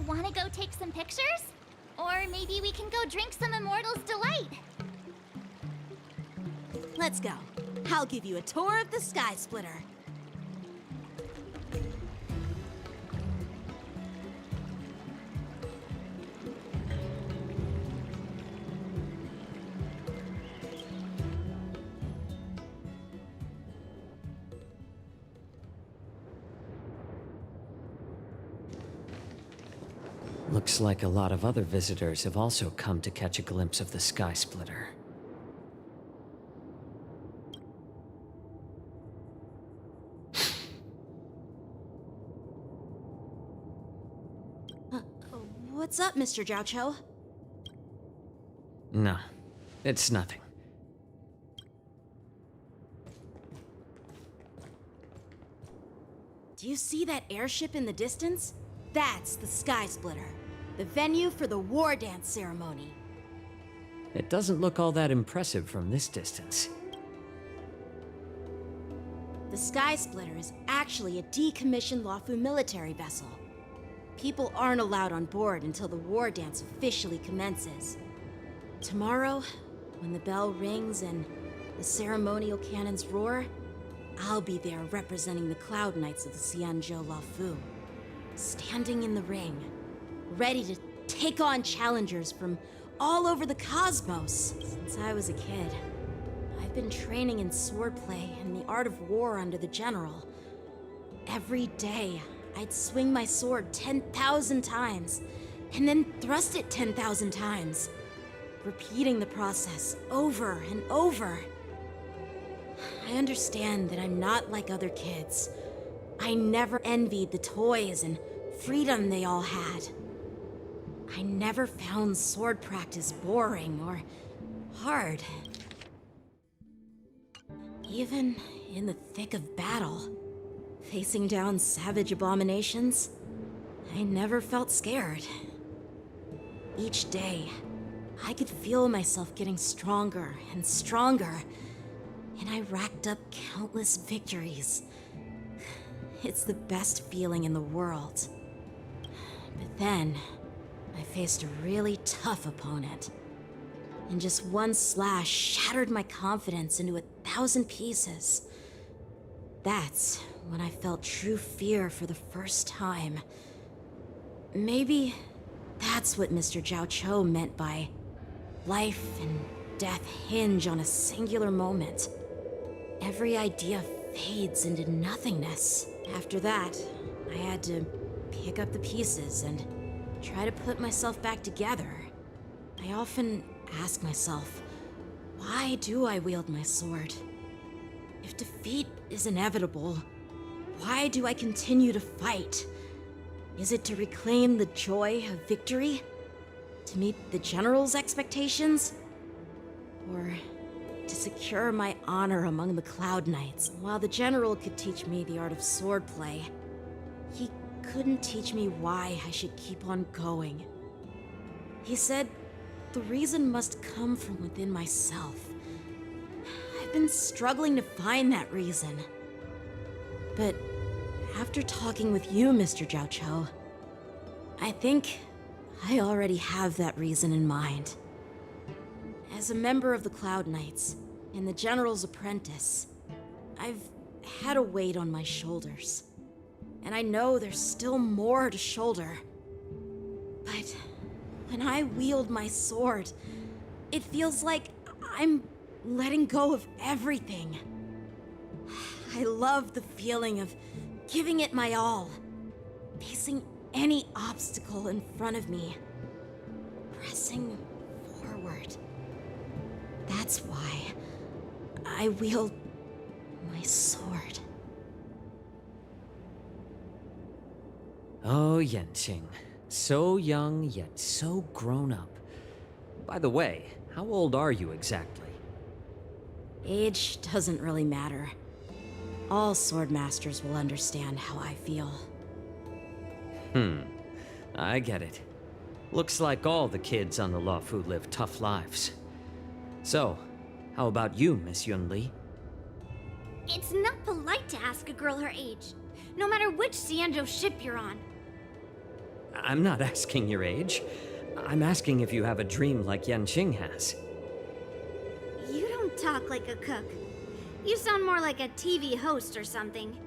wanna go take some pictures? Or maybe we can go drink some Immortal's Delight. Let's go. I'll give you a tour of the Sky Splitter. Looks like a lot of other visitors have also come to catch a glimpse of the Sky Splitter. What's up, Mr. Jiaoqiu? No, it's nothing. Do you see that airship in the distance? That's the Sky Splitter, the venue for the war dance ceremony. It doesn't look all that impressive from this distance. The Sky Splitter is actually a decommissioned Luofu military vessel. People aren't allowed on board until the war dance officially commences. Tomorrow, when the bell rings and the ceremonial cannons roar, I'll be there representing the Cloud Knights of the Xianzhou Luofu, standing in the ring, ready to take on challengers from all over the cosmos. Since I was a kid, I've been training in swordplay and the art of war under the general. Every day, I'd swing my sword 10,000 times, and then thrust it 10,000 times, repeating the process over and over. I understand that I'm not like other kids. I never envied the toys and freedom they all had. I never found sword practice boring or hard. Even in the thick of battle, facing down savage abominations, I never felt scared. Each day, I could feel myself getting stronger and stronger, and I racked up countless victories. It's the best feeling in the world. But then, I faced a really tough opponent, and just one slash shattered my confidence into 1,000 pieces. That's when I felt true fear for the first time. Maybe that's what Mr. Jiaoqiu meant by life and death hinge on a singular moment. Every idea fades into nothingness. After that, I had to pick up the pieces and try to put myself back together. I often ask myself, why do I wield my sword? If defeat is inevitable, why do I continue to fight? Is it to reclaim the joy of victory? To meet the general's expectations? Or to secure my honor among the Cloud Knights? While the general could teach me the art of swordplay, he couldn't teach me why I should keep on going. He said the reason must come from within myself. I've been struggling to find that reason. But after talking with you, Mr. Jiaoqiu, I think I already have that reason in mind. As a member of the Cloud Knights and the General's apprentice, I've had a weight on my shoulders. And I know there's still more to shoulder. But when I wield my sword, it feels like I'm letting go of everything. I love the feeling of giving it my all, facing any obstacle in front of me, pressing forward. That's why I wield my sword. Oh, Yanqing. So young, yet so grown up. By the way, how old are you exactly? Age doesn't really matter. All sword masters will understand how I feel. I get it. Looks like all the kids on the Luofu live tough lives. So, how about you, Miss Yunli? It's not polite to ask a girl her age, no matter which Xianzhou ship you're on. I'm not asking your age. I'm asking if you have a dream like Yanqing has. You don't talk like a cook. You sound more like a TV host or something.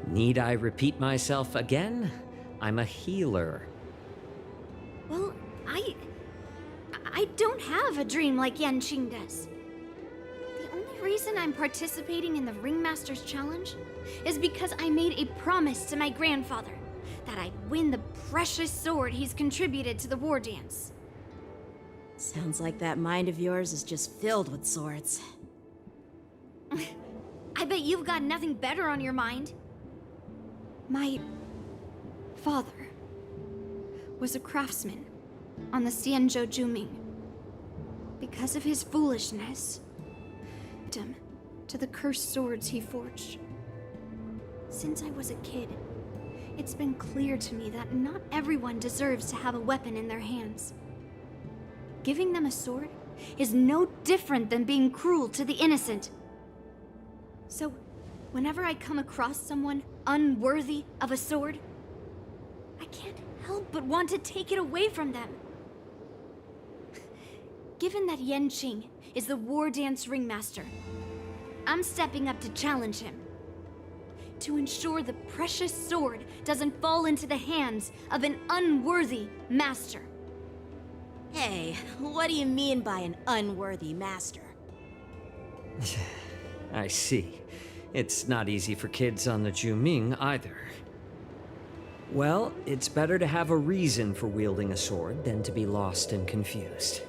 Need I repeat myself again? I'm a healer. Well, I don't have a dream like Yanqing does. The only reason I'm participating in the Ringmaster's Challenge is because I made a promise to my grandfather that I'd win the precious sword he's contributed to the war dance. Sounds like that mind of yours is just filled with swords. I bet you've got nothing better on your mind. My father was a craftsman on the Xianzhou Juming. Because of his foolishness, to the cursed swords he forged. Since I was a kid, it's been clear to me that not everyone deserves to have a weapon in their hands. Giving them a sword is no different than being cruel to the innocent. So, whenever I come across someone unworthy of a sword, I can't help but want to take it away from them. Given that Yanqing is the war dance ringmaster, I'm stepping up to challenge him. To ensure the precious sword doesn't fall into the hands of an unworthy master. Hey, what do you mean by an unworthy master? I see. It's not easy for kids on the Juming either. Well, it's better to have a reason for wielding a sword than to be lost and confused.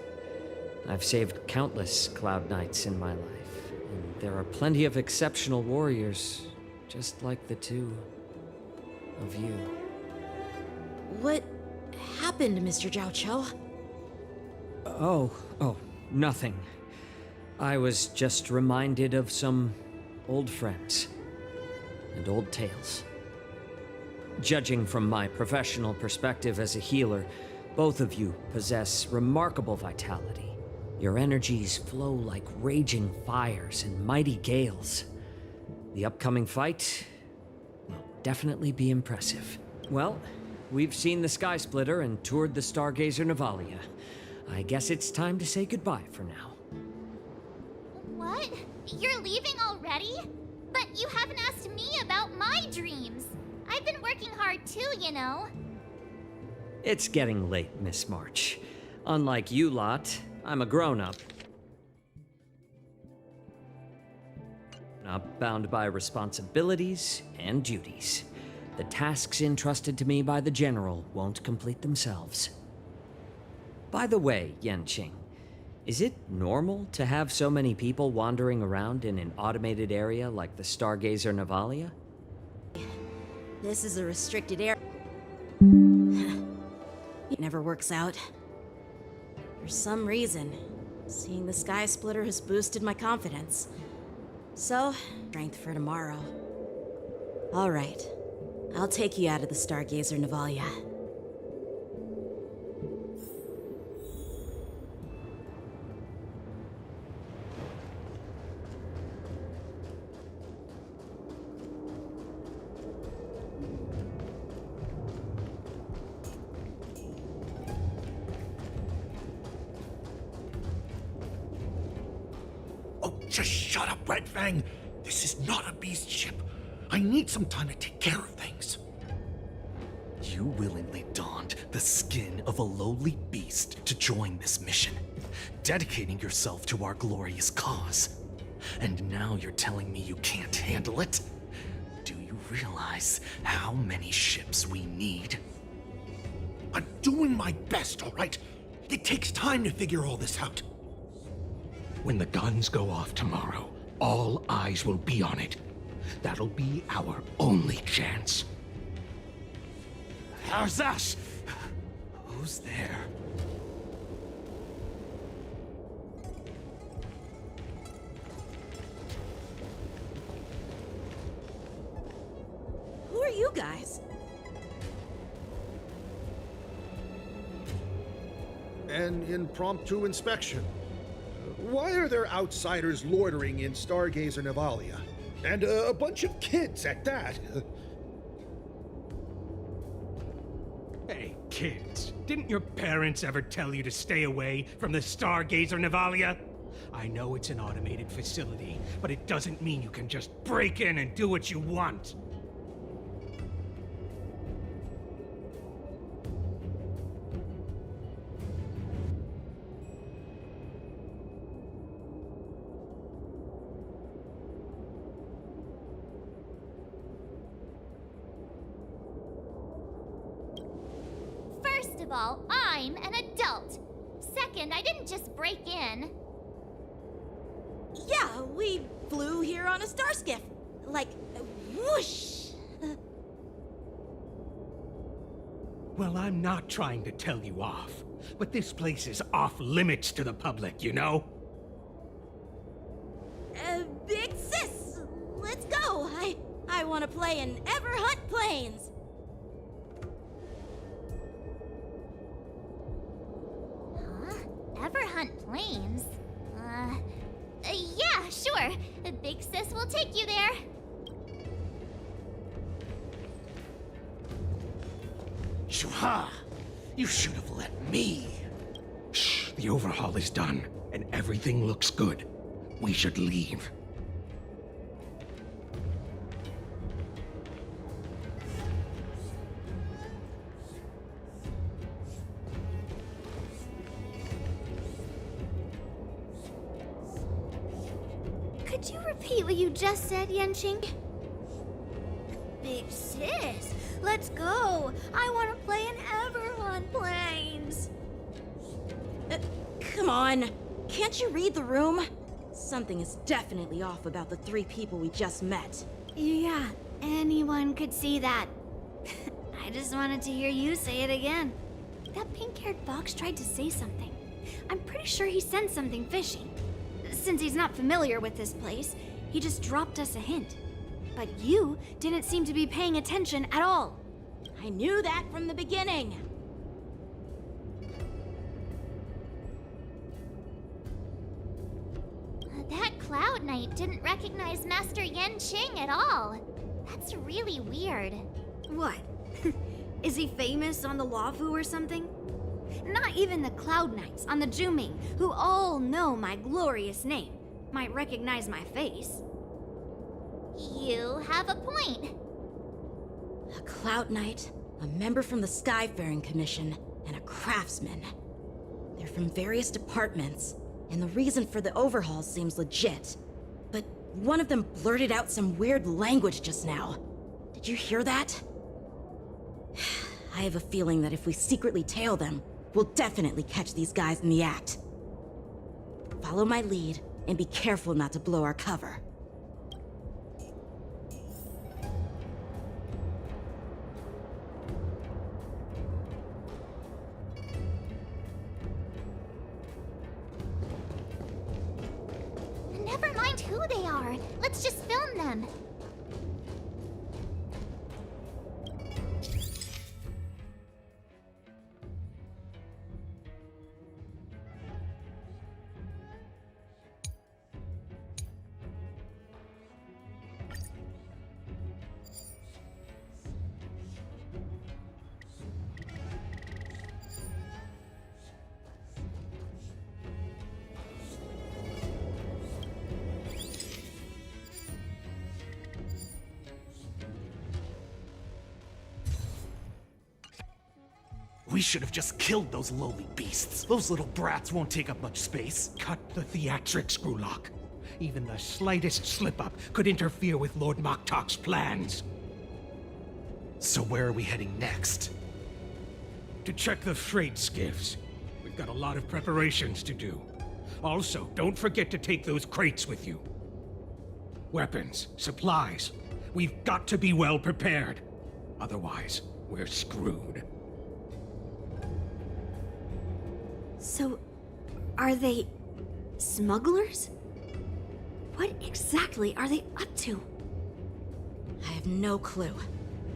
I've saved countless Cloud Knights in my life, and there are plenty of exceptional warriors, just like the two of you. What happened, Mr. Zhao Cho? Oh, nothing. I was just reminded of some old friends and old tales. Judging from my professional perspective as a healer, both of you possess remarkable vitality. Your energies flow like raging fires and mighty gales. The upcoming fight will definitely be impressive. Well, we've seen the Sky Splitter and toured the Stargazer Navalia. I guess it's time to say goodbye for now. What? You're leaving already? But you haven't asked me about my dreams. I've been working hard too, you know. It's getting late, Miss March. Unlike you lot, I'm a grown-up. Not bound by responsibilities and duties. The tasks entrusted to me by the General won't complete themselves. By the way, Yanqing, is it normal to have so many people wandering around in an automated area like the Stargazer Navalia? This is a restricted area. It never works out. For some reason, seeing the Sky Splitter has boosted my confidence. So, strength for tomorrow. All right, I'll take you out of the Stargazer Navalia. Just shut up, Red Fang. This is not a beast ship. I need some time to take care of things. You willingly donned the skin of a lowly beast to join this mission, dedicating yourself to our glorious cause. And now you're telling me you can't handle it? Do you realize how many ships we need? I'm doing my best, all right? It takes time to figure all this out. When the guns go off tomorrow, all eyes will be on it. That'll be our only chance. How's that? Who's there? Who are you guys? An impromptu inspection. Why are there outsiders loitering in Stargazer Navalia? And a bunch of kids at that. Hey, kids, didn't your parents ever tell you to stay away from the Stargazer Navalia? I know it's an automated facility, but it doesn't mean you can just break in and do what you want. First of all, I'm an adult. Second, I didn't just break in. Yeah, we flew here on a star skiff. Like, whoosh! Well, I'm not trying to tell you off, but this place is off limits to the public, you know? Big sis, let's go. I want to play in Everhunt Plains. Huh? Everhunt Plains? Yeah, sure. Big Sis will take you there. Shuha! You should have let me. Shh, the overhaul is done, and everything looks good. We should leave. Could you repeat what you just said, Yenching? Big sis, let's go. I want to play in Everhunt Plains. Come on, can't you read the room? Something is definitely off about the three people we just met. Yeah, anyone could see that. I just wanted to hear you say it again. That pink-haired fox tried to say something. I'm pretty sure he sensed something fishy. Since he's not familiar with this place, he just dropped us a hint. But you didn't seem to be paying attention at all. I knew that from the beginning. That Cloud Knight didn't recognize Master Yen Qing at all. That's really weird. What? Is he famous on the Lavu or something? Not even the Cloud Knights on the Juming, who all know my glorious name, might recognize my face. You have a point. A Cloud Knight, a member from the Skyfaring Commission, and a craftsman. They're from various departments, and the reason for the overhaul seems legit. But one of them blurted out some weird language just now. Did you hear that? I have a feeling that if we secretly tail them, we'll definitely catch these guys in the act. Follow my lead, and be careful not to blow our cover. Never mind who they are. Let's just film them. We should have just killed those lowly beasts. Those little brats won't take up much space. Cut the theatrics, Grulock. Even the slightest slip-up could interfere with Lord Moktok's plans. So where are we heading next? To check the freight skiffs. We've got a lot of preparations to do. Also, don't forget to take those crates with you. Weapons, supplies. We've got to be well prepared. Otherwise, we're screwed. So, are they smugglers? What exactly are they up to? I have no clue,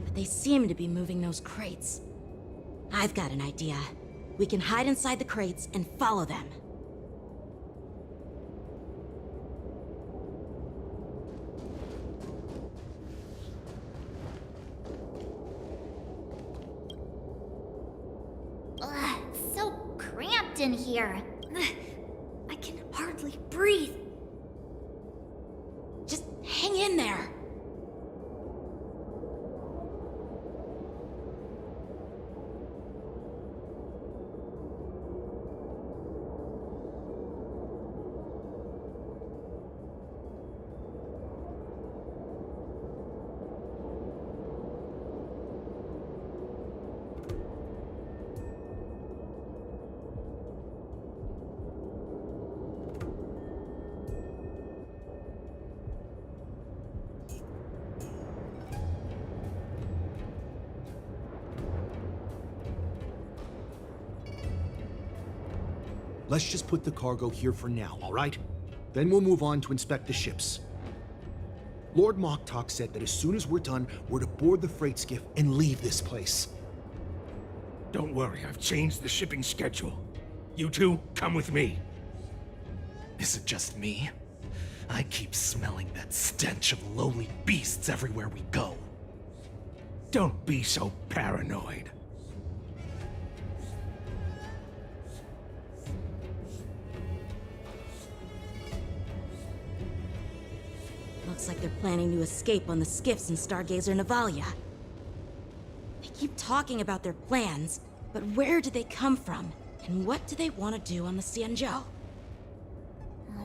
but they seem to be moving those crates. I've got an idea. We can hide inside the crates and follow them. cramped in here. I can hardly breathe. Just hang in there. Let's just put the cargo here for now, all right? Then we'll move on to inspect the ships. Lord Moktok said that as soon as we're done, we're to board the freight skiff and leave this place. Don't worry, I've changed the shipping schedule. You two, come with me. Is it just me? I keep smelling that stench of lowly beasts everywhere we go. Don't be so paranoid. Looks like they're planning to escape on the skiffs in Stargazer Navalia. They keep talking about their plans, but where do they come from? And what do they want to do on the Xianzhou?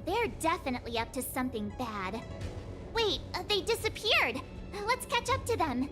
They're definitely up to something bad. Wait, they disappeared! Let's catch up to them.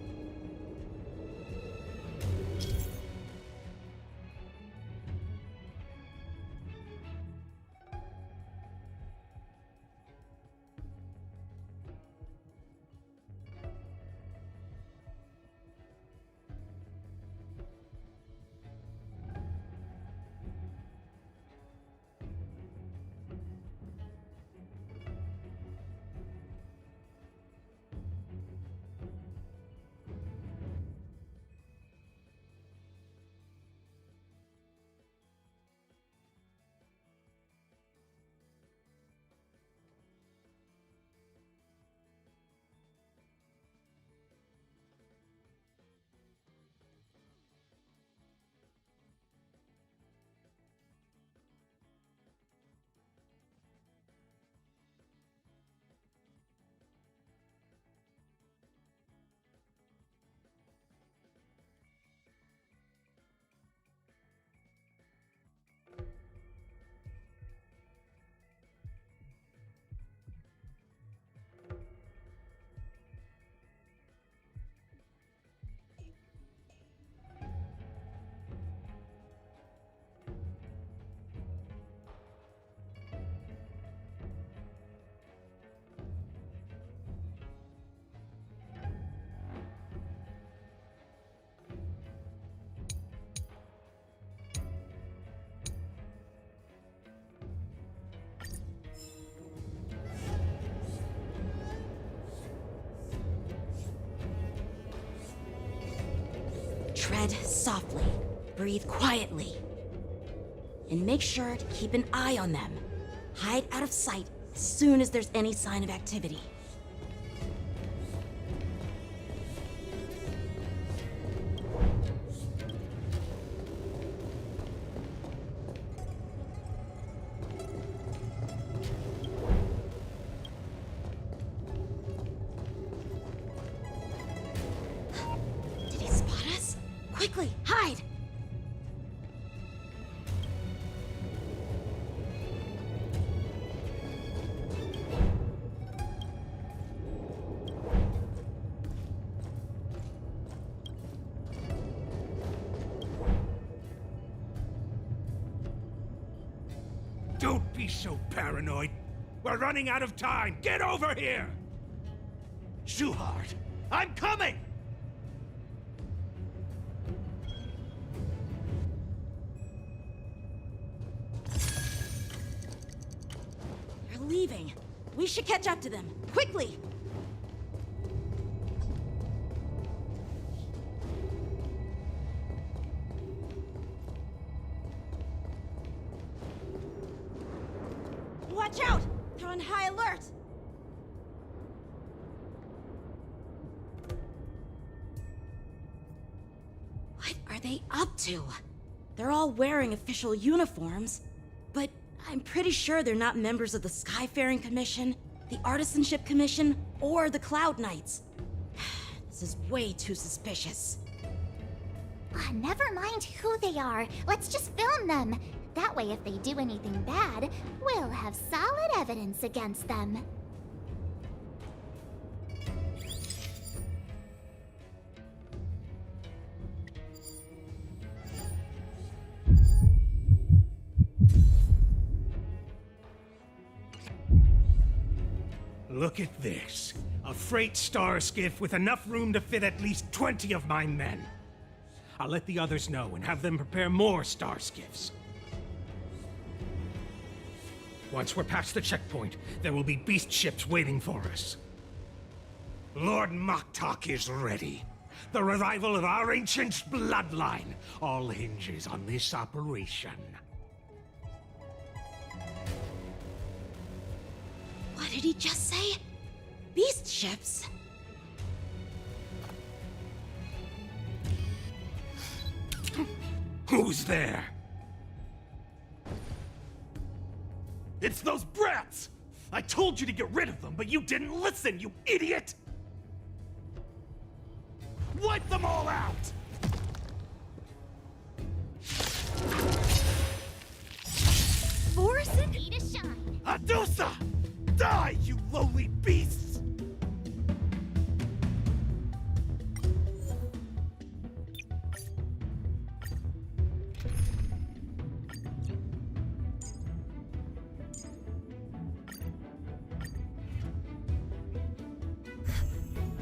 Tread softly, breathe quietly, and make sure to keep an eye on them. Hide out of sight as soon as there's any sign of activity. Did he spot us? Quickly, hide! Don't be so paranoid. We're running out of time. Get over here! Shuhard, I'm coming! They're leaving. We should catch up to them. Quickly! Watch out! They're on high alert! What are they up to? They're all wearing official uniforms, but I'm pretty sure they're not members of the Skyfaring Commission, the Artisanship Commission, or the Cloud Knights. This is way too suspicious. Never mind who they are. Let's just film them. That way, if they do anything bad, we'll have solid evidence against them. Look at this. A freight star skiff with enough room to fit at least 20 of my men. I'll let the others know and have them prepare more star skiffs. Once we're past the checkpoint, there will be beast ships waiting for us. Lord Moktok is ready. The revival of our ancient bloodline all hinges on this operation. What did he just say? Beast ships? Who's there? It's those brats! I told you to get rid of them, but you didn't listen, you idiot! Wipe them all out! Borisin? Need a shine. Adusa! Die, you lowly beasts!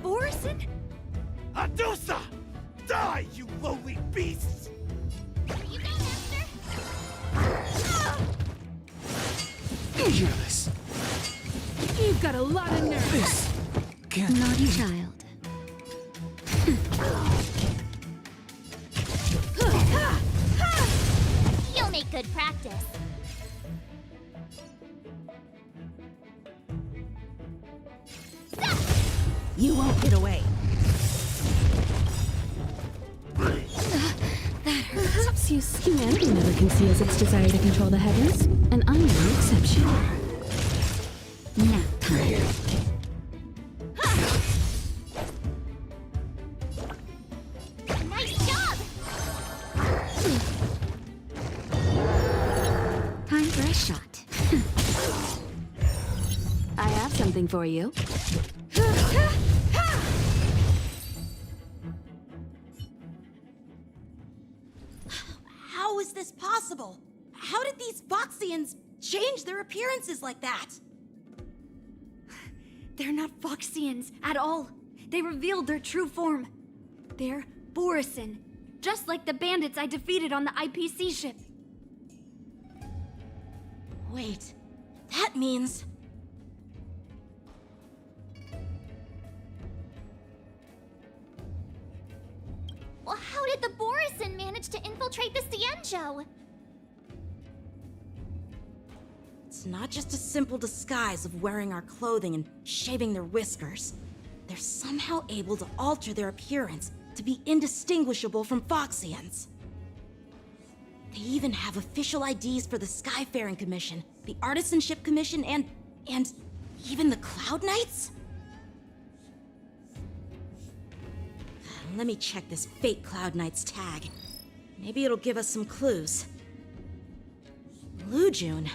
Borisin? Adusa! Die, you lowly beasts! You go, Master. Fearless. You've got a lot of nerve. This can't Naughty be. child. You'll make good practice. You won't get away. Celsius humanity never conceals its desire to control the heavens, and I'm no exception. Nap time. Nice job! Time for a shot. I have something for you. How is this possible? How did these Foxians change their appearances like that? They're not Foxians at all. They revealed their true form. They're Borisin, just like the bandits I defeated on the IPC ship. Wait, that means... Well, how did the Borisin manage to infiltrate the Cienjo? It's not just a simple disguise of wearing our clothing and shaving their whiskers. They're somehow able to alter their appearance to be indistinguishable from Foxians. They even have official IDs for the Skyfaring Commission, the Artisanship Commission, and even the Cloud Knights? Let me check this fake Cloud Knight's tag. Maybe it'll give us some clues. Lujun,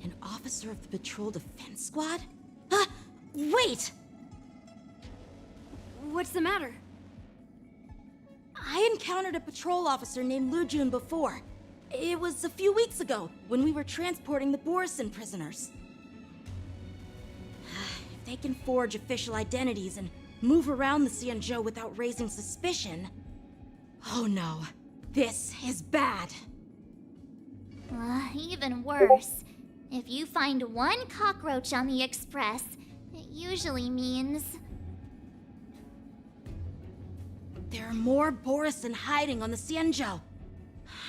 an officer of the Patrol Defense Squad? Wait! What's the matter? I encountered a patrol officer named Lujun before. It was a few weeks ago, when we were transporting the Borisin prisoners. If they can forge official identities and move around the Cienjo without raising suspicion... Oh no, this is bad. Even worse. If you find one cockroach on the Express, it usually means... There are more Borisin hiding on the Cienjo.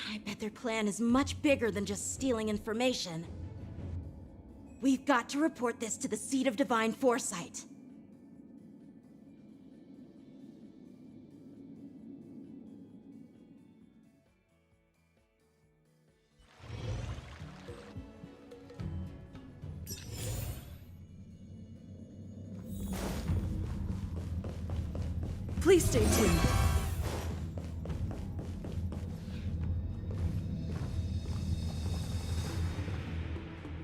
I bet their plan is much bigger than just stealing information. We've got to report this to the Seat of Divine Foresight. Please stay tuned.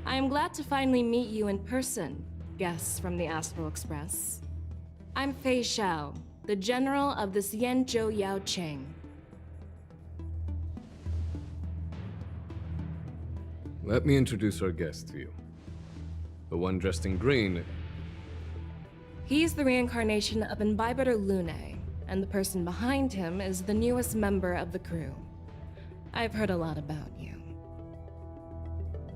I am glad to finally meet you in person, guests from the Astral Express. I'm Fei Xiao, the general of the Xianzhou Yao Cheng. Let me introduce our guest to you. The one dressed in green. He's the reincarnation of Imbibitor Lune, and the person behind him is the newest member of the crew. I've heard a lot about you.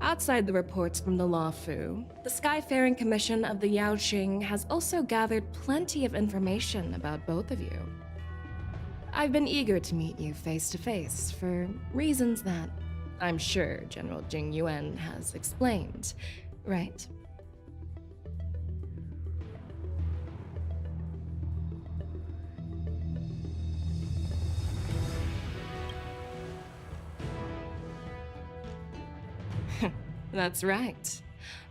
Outside the reports from the Law Fu, the Skyfaring Commission of the Yao Qing has also gathered plenty of information about both of you. I've been eager to meet you face to face for reasons that I'm sure General Jing Yuan has explained, right? That's right.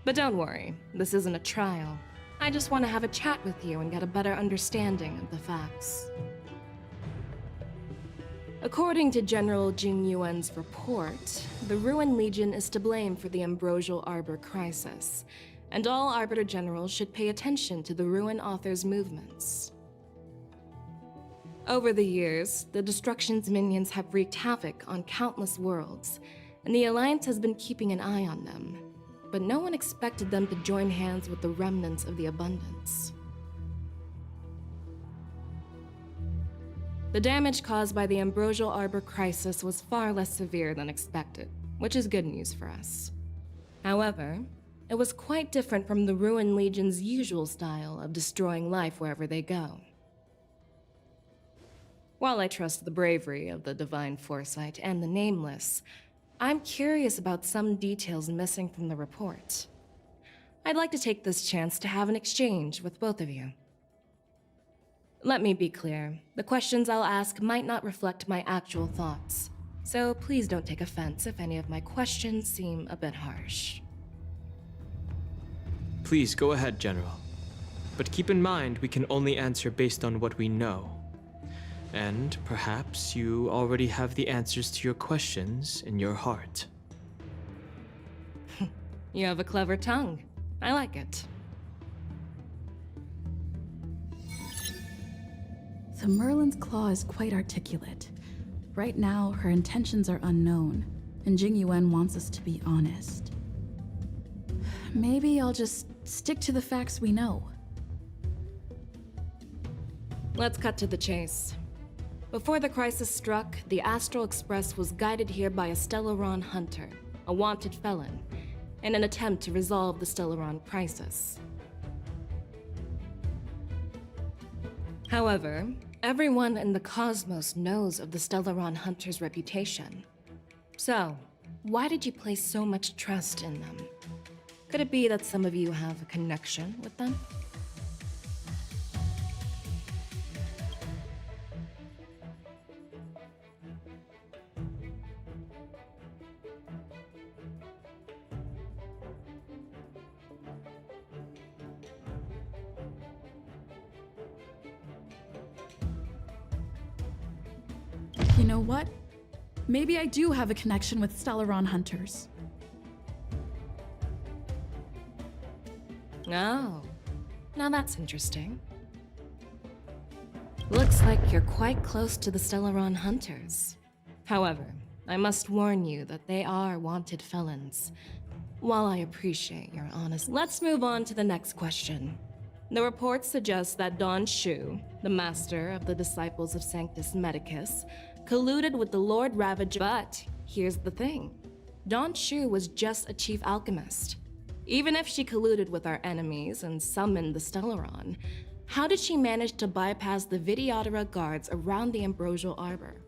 But don't worry, this isn't a trial. I just want to have a chat with you and get a better understanding of the facts. According to General Jing Yuan's report, the Ruin Legion is to blame for the Ambrosial Arbor crisis, and all Arbiter Generals should pay attention to the Ruin Author's movements. Over the years, the Destruction's minions have wreaked havoc on countless worlds, and the Alliance has been keeping an eye on them, but no one expected them to join hands with the remnants of the Abundance. The damage caused by the Ambrosial Arbor crisis was far less severe than expected, which is good news for us. However, it was quite different from the Ruin Legion's usual style of destroying life wherever they go. While I trust the bravery of the Divine Foresight and the Nameless, I'm curious about some details missing from the report. I'd like to take this chance to have an exchange with both of you. Let me be clear, the questions I'll ask might not reflect my actual thoughts, so please don't take offense if any of my questions seem a bit harsh. Please go ahead, General. But keep in mind we can only answer based on what we know. And perhaps you already have the answers to your questions in your heart. You have a clever tongue. I like it. The Merlin's claw is quite articulate. Right now, her intentions are unknown, and Jing Yuan wants us to be honest. Maybe I'll just stick to the facts we know. Let's cut to the chase. Before the crisis struck, the Astral Express was guided here by a Stellaron hunter, a wanted felon, in an attempt to resolve the Stellaron crisis. However, everyone in the cosmos knows of the Stellaron hunter's reputation. So, why did you place so much trust in them? Could it be that some of you have a connection with them? You know what? Maybe I do have a connection with Stellaron hunters. Oh, now that's interesting. Looks like you're quite close to the Stellaron hunters. However, I must warn you that they are wanted felons. While I appreciate your honesty, let's move on to the next question. The reports suggest that Don Shu, the master of the Disciples of Sanctus Medicus, colluded with the Lord Ravager. But here's the thing. Don Shu was just a chief alchemist. Even if she colluded with our enemies and summoned the Stellaron, how did she manage to bypass the Videodora guards around the Ambrosial Arbor?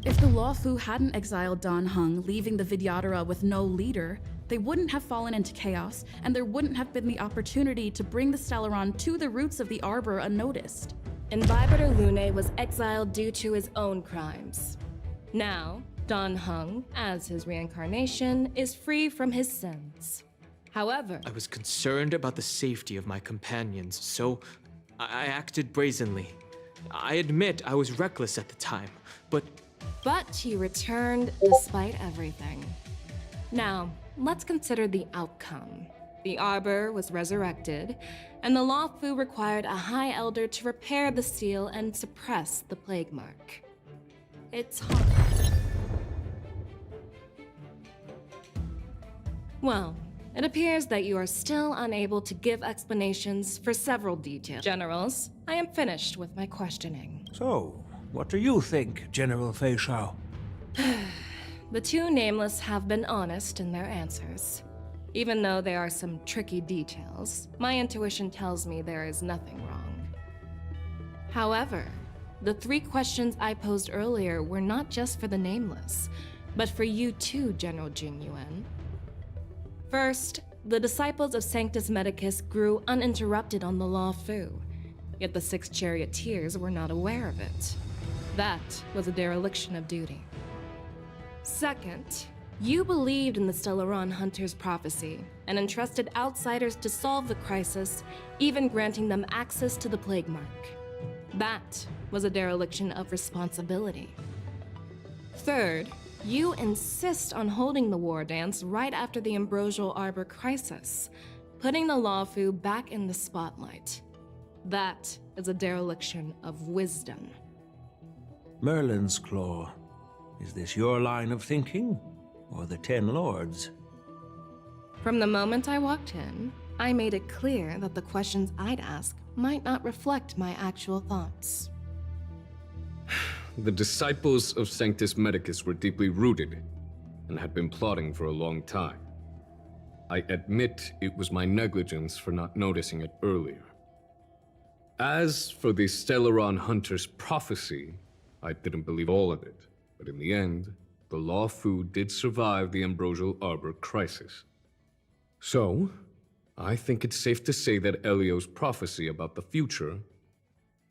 If the Lawfu hadn't exiled Dan Heng, leaving the Vidyadhara with no leader, they wouldn't have fallen into chaos, and there wouldn't have been the opportunity to bring the Stellaron to the roots of the Arbor unnoticed. Imbibitor Lune was exiled due to his own crimes. Now, Dan Heng, as his reincarnation, is free from his sins. However, I was concerned about the safety of my companions, so I acted brazenly. I admit I was reckless at the time, but he returned despite everything. Now, let's consider the outcome. The Arbor was resurrected, and the Lawfu required a High Elder to repair the seal and suppress the plague mark. It's hard. Well, it appears that you are still unable to give explanations for several details. Generals, I am finished with my questioning. So, what do you think, General Fei Shao? The two nameless have been honest in their answers. Even though there are some tricky details, my intuition tells me there is nothing wrong. However, the three questions I posed earlier were not just for the nameless, but for you too, General Jing Yuan. First, the disciples of Sanctus Medicus grew uninterrupted on the Lawfu, yet the six charioteers were not aware of it. That was a dereliction of duty. Second, you believed in the Stellaron Hunter's prophecy and entrusted outsiders to solve the crisis, even granting them access to the plague mark. That was a dereliction of responsibility. Third, you insist on holding the war dance right after the Ambrosial Arbor crisis, putting the Lawfu back in the spotlight. That is a dereliction of wisdom. Merlin's Claw. Is this your line of thinking, or the Ten Lords? From the moment I walked in, I made it clear that the questions I'd ask might not reflect my actual thoughts. The disciples of Sanctus Medicus were deeply rooted and had been plotting for a long time. I admit it was my negligence for not noticing it earlier. As for the Stellaron Hunter's prophecy, I didn't believe all of it, but in the end, the Lawfu did survive the Ambrosial Arbor crisis. So, I think it's safe to say that Elio's prophecy about the future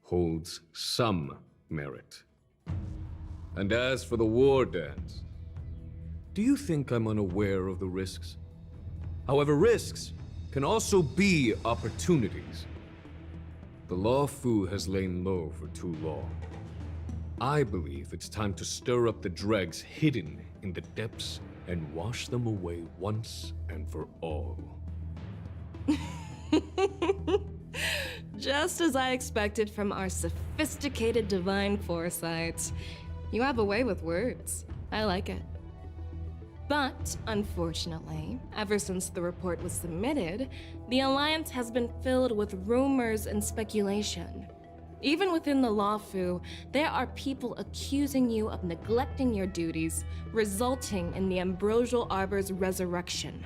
holds some merit. And as for the war dance, do you think I'm unaware of the risks? However, risks can also be opportunities. The Lawfu has lain low for too long. I believe it's time to stir up the dregs hidden in the depths and wash them away once and for all. Just as I expected from our sophisticated divine foresight. You have a way with words. I like it. But, unfortunately, ever since the report was submitted, the Alliance has been filled with rumors and speculation. Even within the Lawfu, there are people accusing you of neglecting your duties, resulting in the Ambrosial Arbor's resurrection.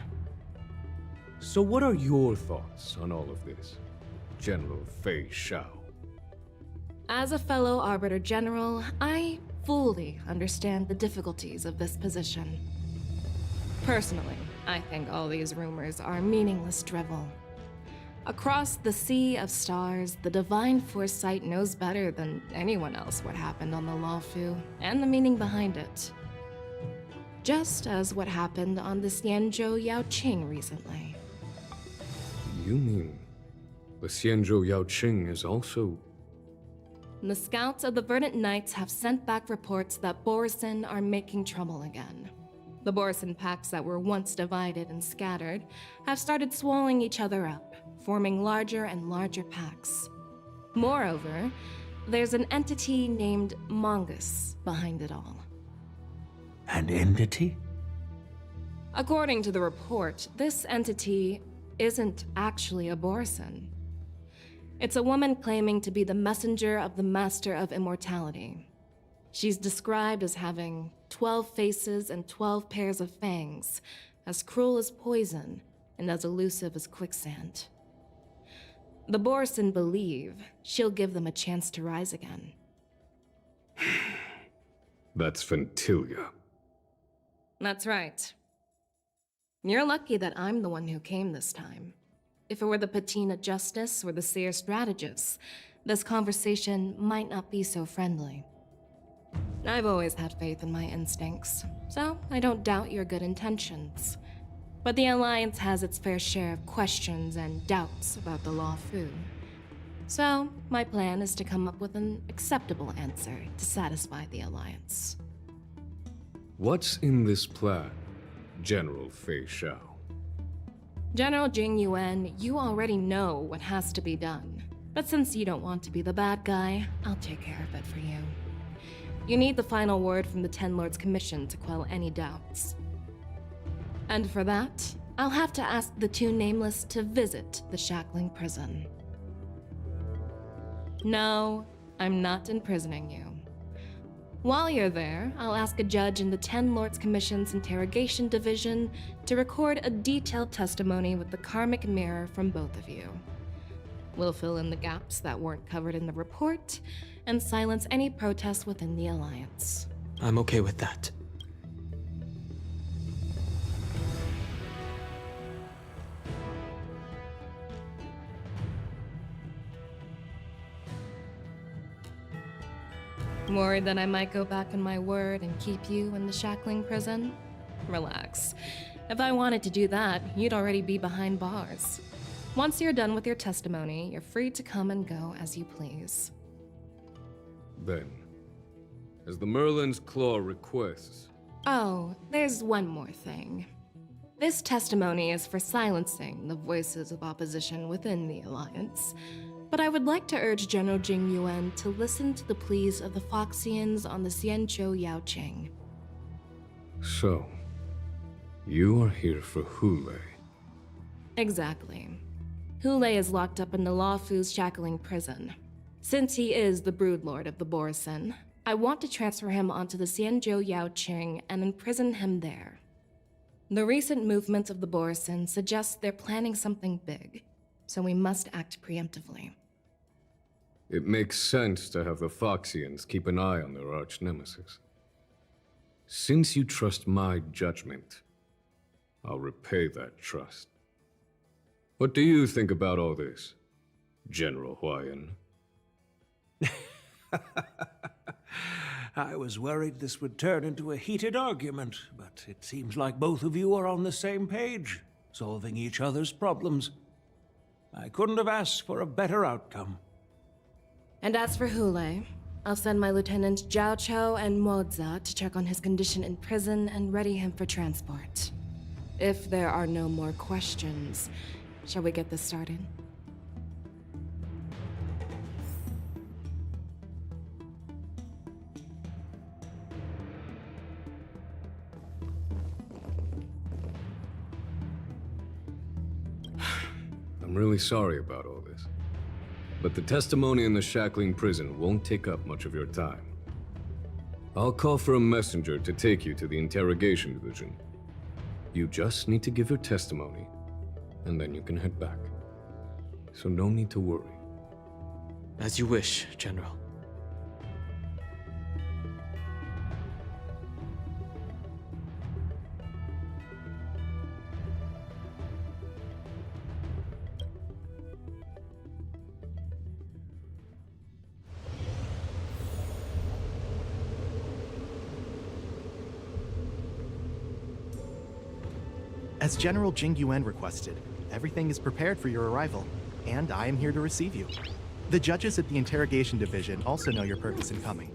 So what are your thoughts on all of this, General Fei Shao? As a fellow Arbiter General, I fully understand the difficulties of this position. Personally, I think all these rumors are meaningless drivel. Across the sea of stars, the divine foresight knows better than anyone else what happened on the Lawfu and the meaning behind it. Just as what happened on the Xianzhou Yaoqing recently. You mean the Xianzhou Yaoqing is also... The scouts of the Verdant Knights have sent back reports that borisin are making trouble again. The borisin packs that were once divided and scattered have started swallowing each other up, forming larger and larger packs. Moreover, there's an entity named Mongus behind it all. An entity? According to the report, this entity isn't actually a borisin. It's a woman claiming to be the messenger of the Master of Immortality. She's described as having 12 faces and 12 pairs of fangs, as cruel as poison and as elusive as quicksand. The borisin believe she'll give them a chance to rise again. That's Ventilia. That's right. You're lucky that I'm the one who came this time. If it were the Patina Justice or the Seer Strategist, this conversation might not be so friendly. I've always had faith in my instincts, so I don't doubt your good intentions. But the Alliance has its fair share of questions and doubts about the Law Fu. So, my plan is to come up with an acceptable answer to satisfy the Alliance. What's in this plan, General Fei Xiao? General Jing Yuan, you already know what has to be done. But since you don't want to be the bad guy, I'll take care of it for you. You need the final word from the Ten Lords Commission to quell any doubts. And for that, I'll have to ask the two Nameless to visit the Shackling Prison. No, I'm not imprisoning you. While you're there, I'll ask a judge in the Ten Lords Commission's Interrogation Division to record a detailed testimony with the karmic mirror from both of you. We'll fill in the gaps that weren't covered in the report, and silence any protests within the Alliance. I'm okay with that. Worried that I might go back on my word and keep you in the Shackling Prison? Relax. If I wanted to do that, you'd already be behind bars. Once you're done with your testimony, you're free to come and go as you please. Then, as the Merlin's Claw requests... Oh, there's one more thing. This testimony is for silencing the voices of opposition within the Alliance. But I would like to urge General Jing Yuan to listen to the pleas of the Foxians on the Xianzhou Yaoqing. So, you are here for Hule. Exactly. Hule is locked up in the Law Fu's Shackling Prison. Since he is the broodlord of the borisin, I want to transfer him onto the Xianzhou Yaoqing and imprison him there. The recent movements of the borisin suggest they're planning something big, so we must act preemptively. It makes sense to have the Foxians keep an eye on their arch-nemesis. Since you trust my judgment, I'll repay that trust. What do you think about all this, General Huayan? I was worried this would turn into a heated argument, but it seems like both of you are on the same page, solving each other's problems. I couldn't have asked for a better outcome. And as for Hule, I'll send my lieutenants Zhao Chou and Moza to check on his condition in prison and ready him for transport. If there are no more questions, shall we get this started? I'm really sorry about all this. But the testimony in the Shackling Prison won't take up much of your time. I'll call for a messenger to take you to the Interrogation Division. You just need to give your testimony, and then you can head back. So no need to worry. As you wish, General. As General Jing Yuan requested, everything is prepared for your arrival, and I am here to receive you. The judges at the Interrogation Division also know your purpose in coming.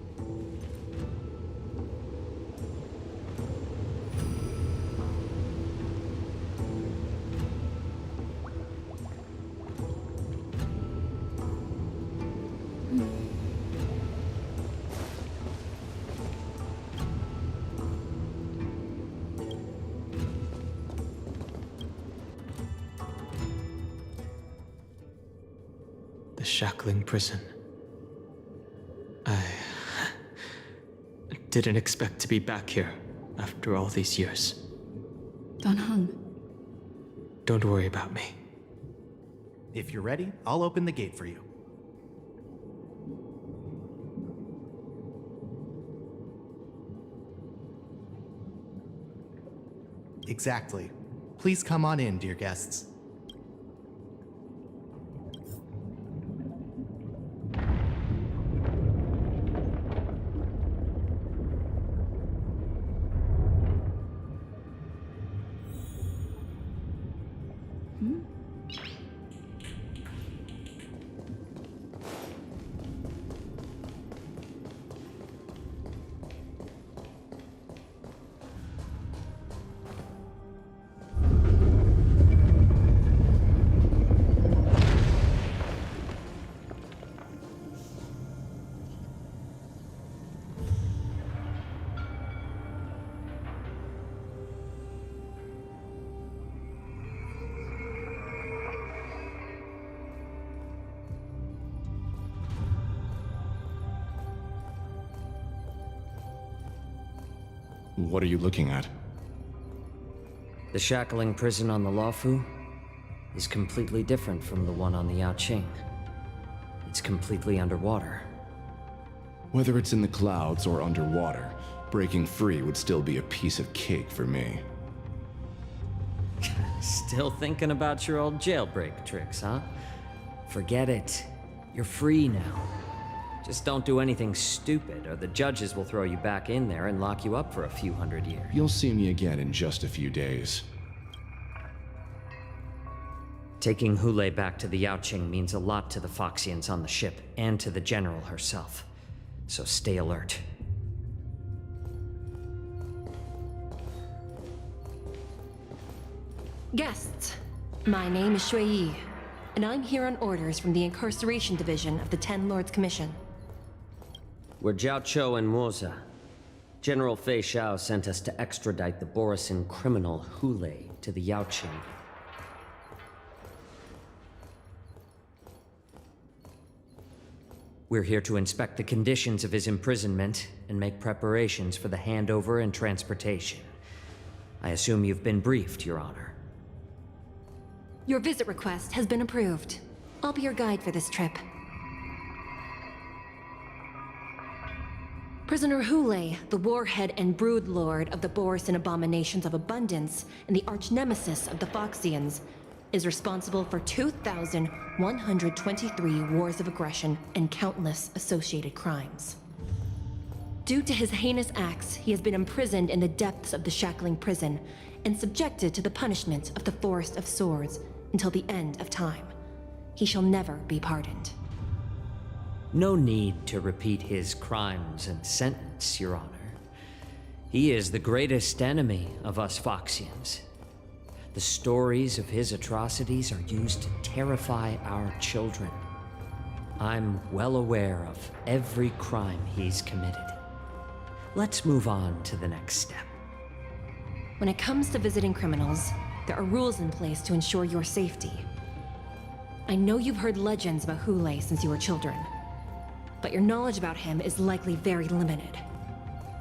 The Shackling Prison. I didn't expect to be back here after all these years. Dan Heng. Don't worry about me. If you're ready, I'll open the gate for you. Exactly. Please come on in, dear guests. What are you looking at? The shackling prison on the Luofu is completely different from the one on the Yaoqing. It's completely underwater. Whether it's in the clouds or underwater, breaking free would still be a piece of cake for me. Still thinking about your old jailbreak tricks, huh? Forget it. You're free now. Just don't do anything stupid, or the judges will throw you back in there and lock you up for a few hundred years. You'll see me again in just a few days. Taking Hule back to the Yaoqing means a lot to the Foxians on the ship, and to the General herself. So stay alert. Guests, my name is Shui Yi, and I'm here on orders from the Incarceration Division of the Ten Lords Commission. We're Jiao Cho and Moza. General Fei Xiao sent us to extradite the borisin criminal Hule to the Yaoqing. We're here to inspect the conditions of his imprisonment and make preparations for the handover and transportation. I assume you've been briefed, Your Honor. Your visit request has been approved. I'll be your guide for this trip. Prisoner Hule, the warhead and brood lord of the borisin abominations of abundance and the arch-nemesis of the Foxians, is responsible for 2,123 wars of aggression and countless associated crimes. Due to his heinous acts, he has been imprisoned in the depths of the shackling prison and subjected to the punishment of the Forest of Swords until the end of time. He shall never be pardoned. No need to repeat his crimes and sentence, Your Honor. He is the greatest enemy of us Foxians. The stories of his atrocities are used to terrify our children. I'm well aware of every crime he's committed. Let's move on to the next step. When it comes to visiting criminals, there are rules in place to ensure your safety. I know you've heard legends about Hule since you were children, but your knowledge about him is likely very limited.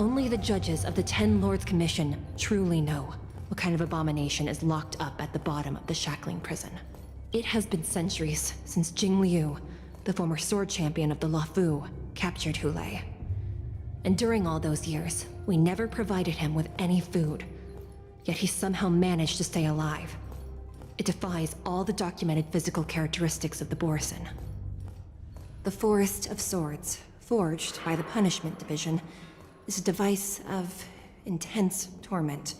Only the judges of the Ten Lords Commission truly know what kind of abomination is locked up at the bottom of the shackling prison. It has been centuries since Jing Liu, the former sword champion of the Luofu, captured Hule. And during all those years, we never provided him with any food. Yet he somehow managed to stay alive. It defies all the documented physical characteristics of the borisin. The Forest of Swords, forged by the Punishment Division, is a device of intense torment,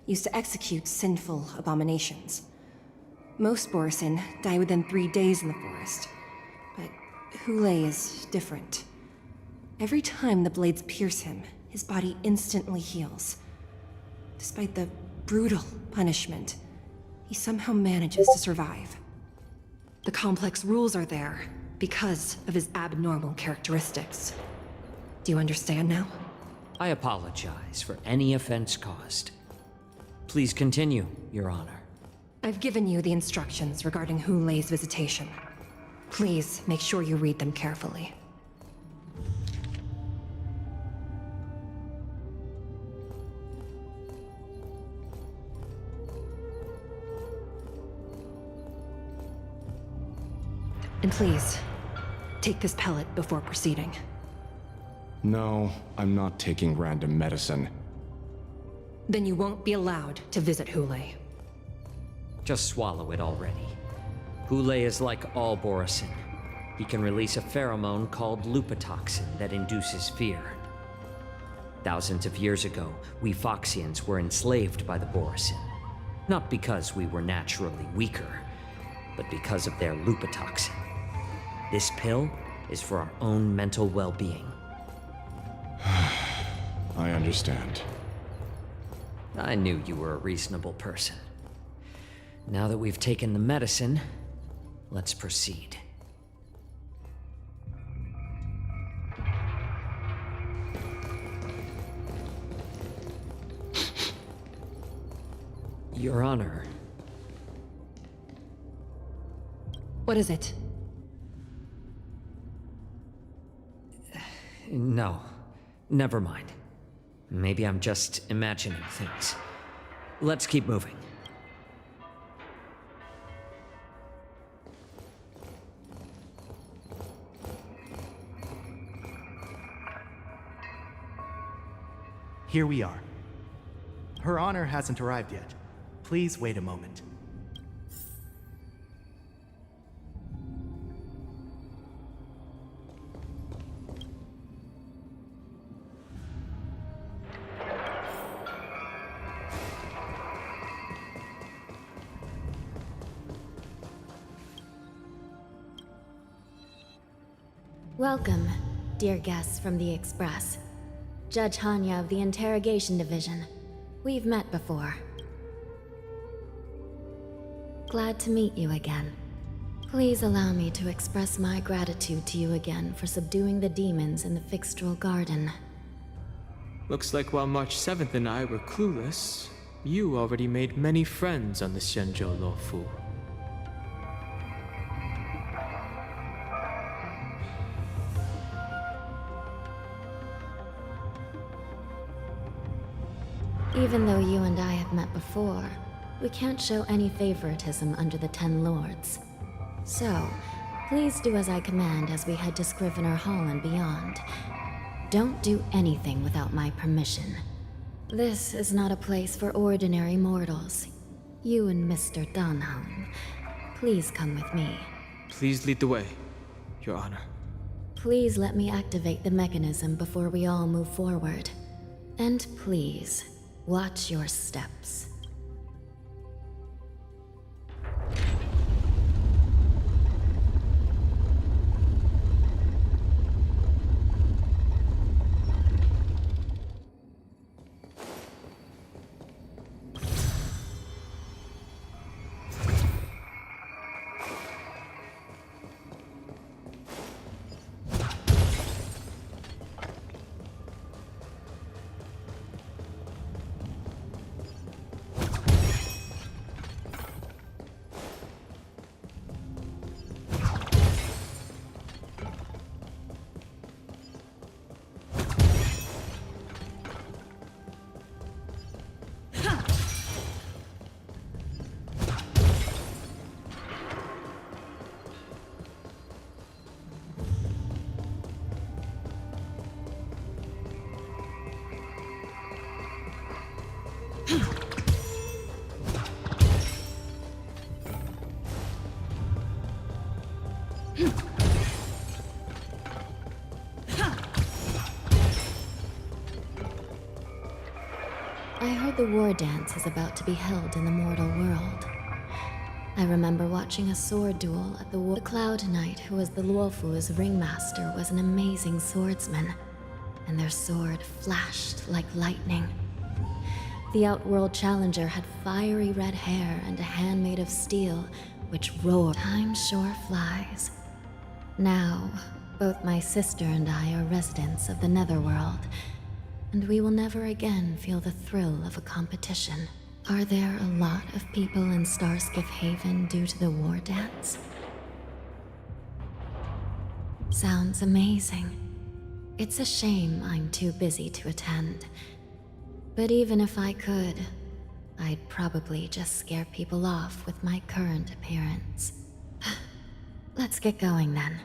used to execute sinful abominations. Most borisin die within 3 days in the forest, but Hule is different. Every time the blades pierce him, his body instantly heals. Despite the brutal punishment, he somehow manages to survive. The complex rules are there because of his abnormal characteristics. Do you understand now? I apologize for any offense caused. Please continue, Your Honor. I've given you the instructions regarding Hule's visitation. Please make sure you read them carefully. And please, take this pellet before proceeding. No, I'm not taking random medicine. Then you won't be allowed to visit Hule. Just swallow it already. Hule is like all borisin. He can release a pheromone called lupatoxin that induces fear. Thousands of years ago, we Foxians were enslaved by the borisin. Not because we were naturally weaker, but because of their lupatoxin. This pill is for our own mental well-being. I understand. I knew you were a reasonable person. Now that we've taken the medicine, let's proceed. Your Honor. What is it? No, never mind. Maybe I'm just imagining things. Let's keep moving. Here we are. Her Honor hasn't arrived yet. Please wait a moment. Welcome, dear guests from the Express. Judge Hanya of the Interrogation Division. We've met before. Glad to meet you again. Please allow me to express my gratitude to you again for subduing the demons in the Fixtral Garden. Looks like while March 7th and I were clueless, you already made many friends on the Xianzhou Luofu. Even though you and I have met before, we can't show any favoritism under the Ten Lords. So, please do as I command as we head to Scrivener Hall and beyond. Don't do anything without my permission. This is not a place for ordinary mortals. You and Mr. Danhong, please come with me. Please lead the way, Your Honor. Please let me activate the mechanism before we all move forward. And please, watch your steps. I heard the war dance is about to be held in the mortal world. I remember watching a sword duel at the Cloud Knight, who was the Luofu's ringmaster, was an amazing swordsman, and their sword flashed like lightning. The Outworld Challenger had fiery red hair and a hand made of steel, which roared. Time sure flies. Now, both my sister and I are residents of the Netherworld, and we will never again feel the thrill of a competition. Are there a lot of people in Starskiff Haven due to the war dance? Sounds amazing. It's a shame I'm too busy to attend. But even if I could, I'd probably just scare people off with my current appearance. Let's get going then.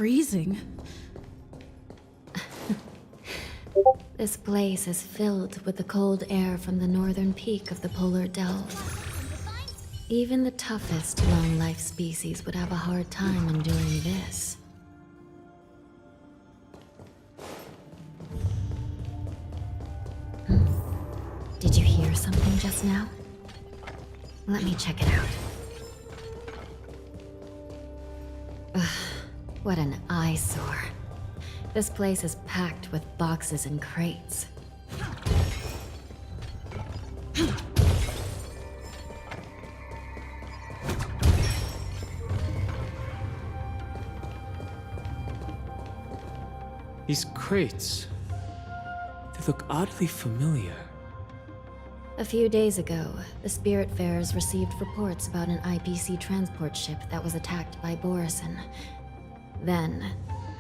freezing. This place is filled with the cold air from the northern peak of the polar delve. Even the toughest long-life species would have a hard time enduring this. Did you hear something just now? Let me check it out. Ugh, what an eyesore. This place is packed with boxes and crates. These crates, they look oddly familiar. A few days ago, the Spiritfarers received reports about an IPC transport ship that was attacked by borisin. Then,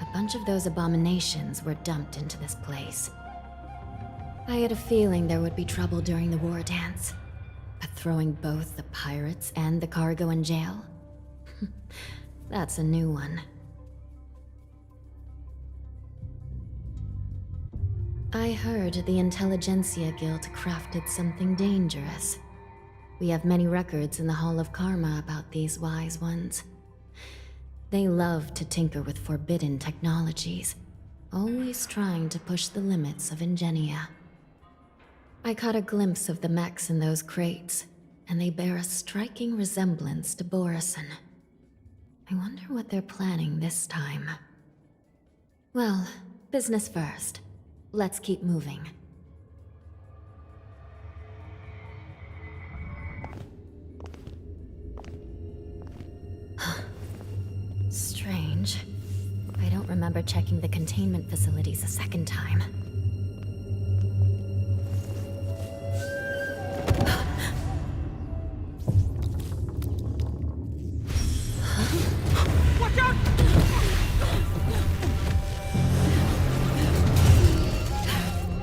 a bunch of those abominations were dumped into this place. I had a feeling there would be trouble during the war dance, but throwing both the pirates and the cargo in jail? That's a new one. I heard the Intelligentsia Guild crafted something dangerous. We have many records in the Hall of Karma about these wise ones. They love to tinker with forbidden technologies, always trying to push the limits of ingenia. I caught a glimpse of the mechs in those crates, and they bear a striking resemblance to borisin. I wonder what they're planning this time. Well, business first. Let's keep moving. Strange. I don't remember checking the containment facilities a second time. Watch out!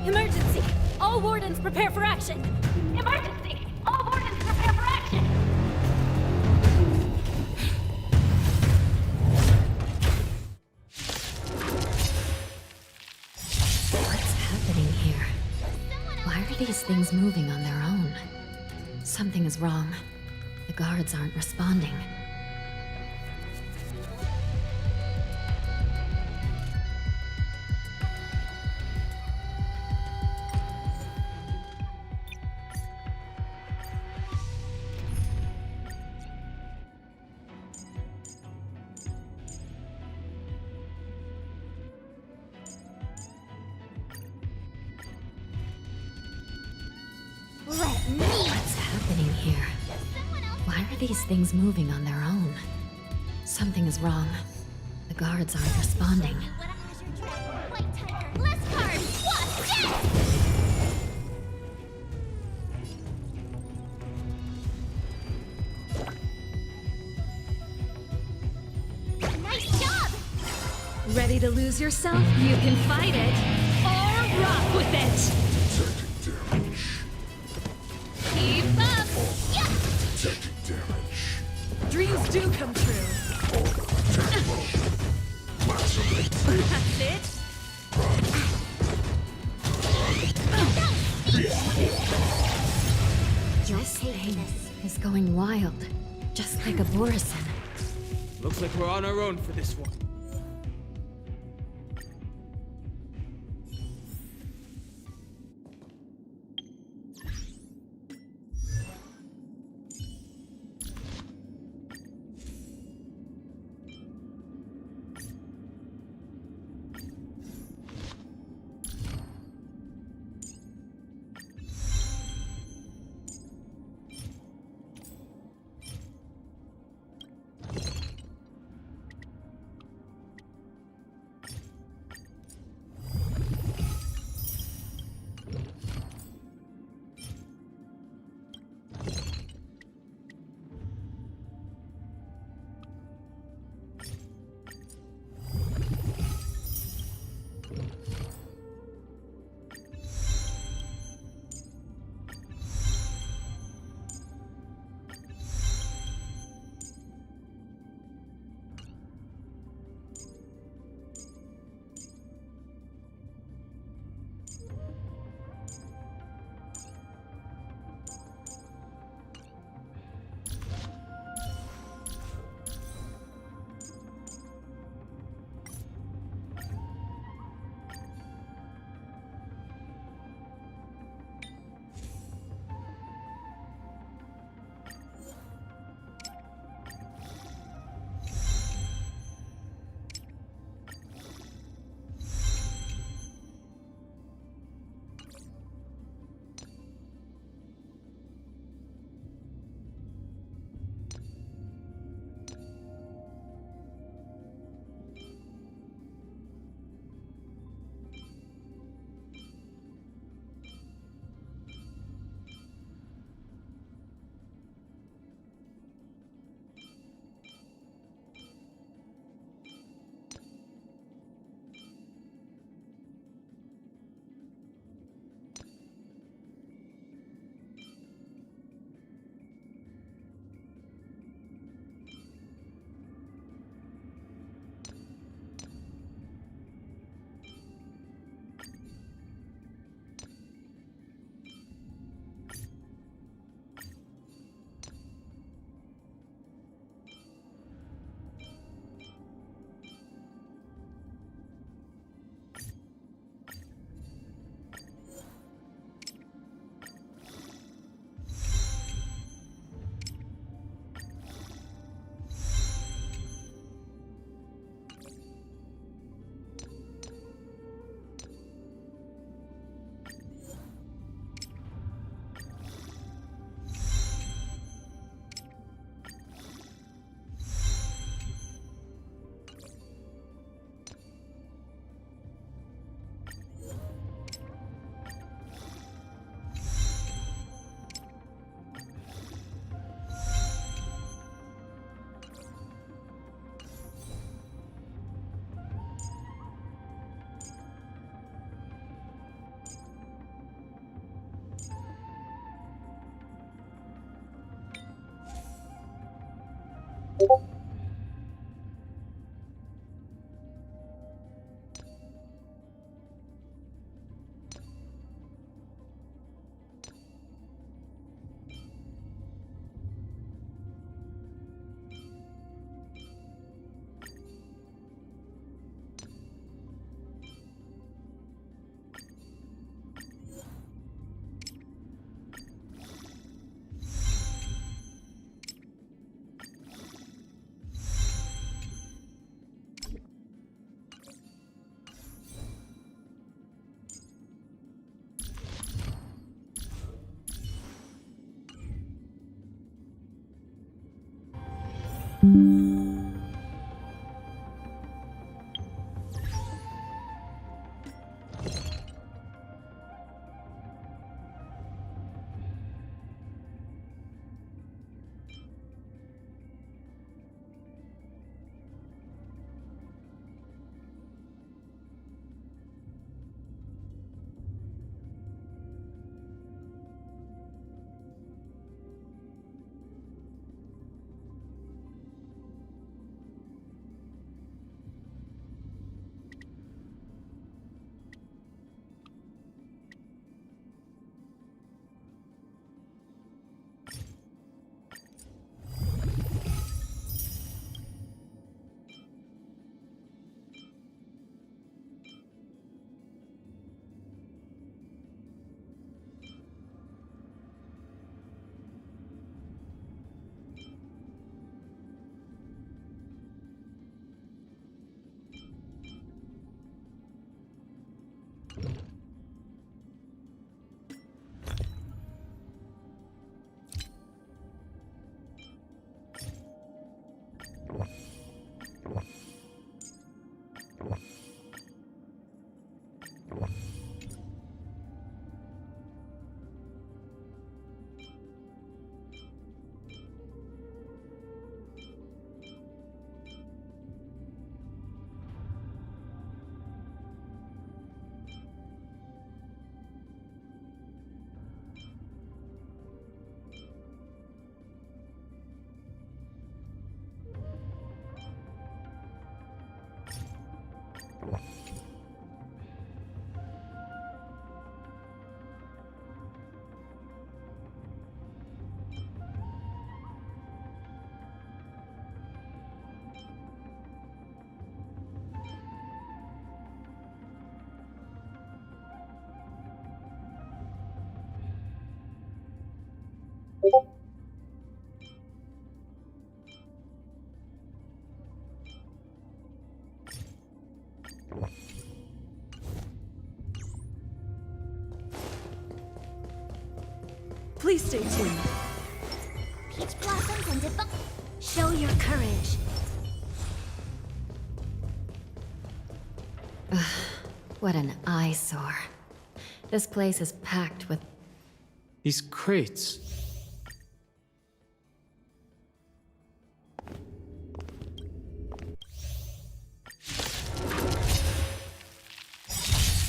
Emergency! All wardens prepare for action! Emergency! All wardens prepare for action! What's happening here? Why are these things moving on their own? Something is wrong. The guards aren't responding. What's happening here? Why are these things moving on their own? Something is wrong. The guards aren't responding. Less cards! Watch it! Nice job! Ready to lose yourself? You can fight it, or rock with it! Keep up! Yeah. Dreams do come true. That's it. This thing is going wild, just like a borisin. Looks like we're on our own for this one. Please stay tuned. Peach blossoms and Show your courage. What an eyesore. This place is packed with... These crates.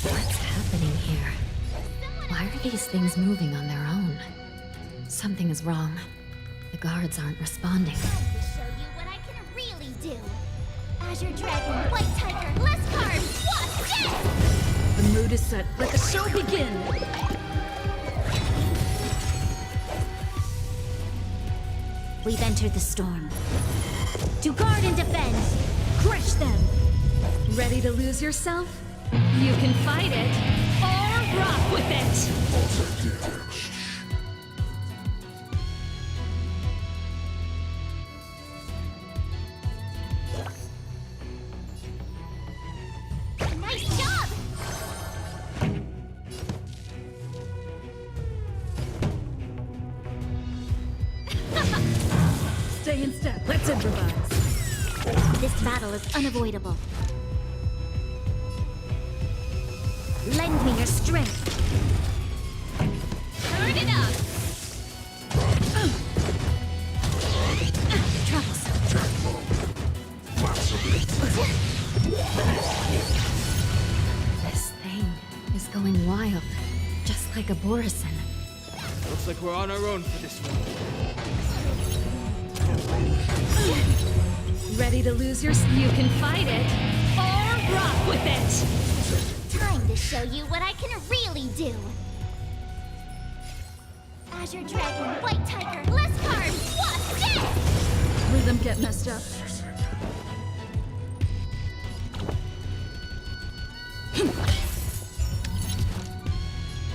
What's happening here? Why are these things moving on their own? Something is wrong. The guards aren't responding. Time to show you what I can really do. Azure Dragon, White Tiger, Lescar, Wasp, dead! The mood is set. Let the show begin! We've entered the storm. To guard and defend! Crush them! Ready to lose yourself? You can fight it, or rock with it! Nice job! Stay in step. Let's improvise. This battle is unavoidable. Lend me your strength. Turn it up! This thing is going wild, just like a borisin. Looks like we're on our own for this one. Ready to lose your... You can fight it, or rock with it! Time to show you what I can really do. Azure Dragon, White Tiger, Lescar, Wasp, dead! Rhythm get messed up.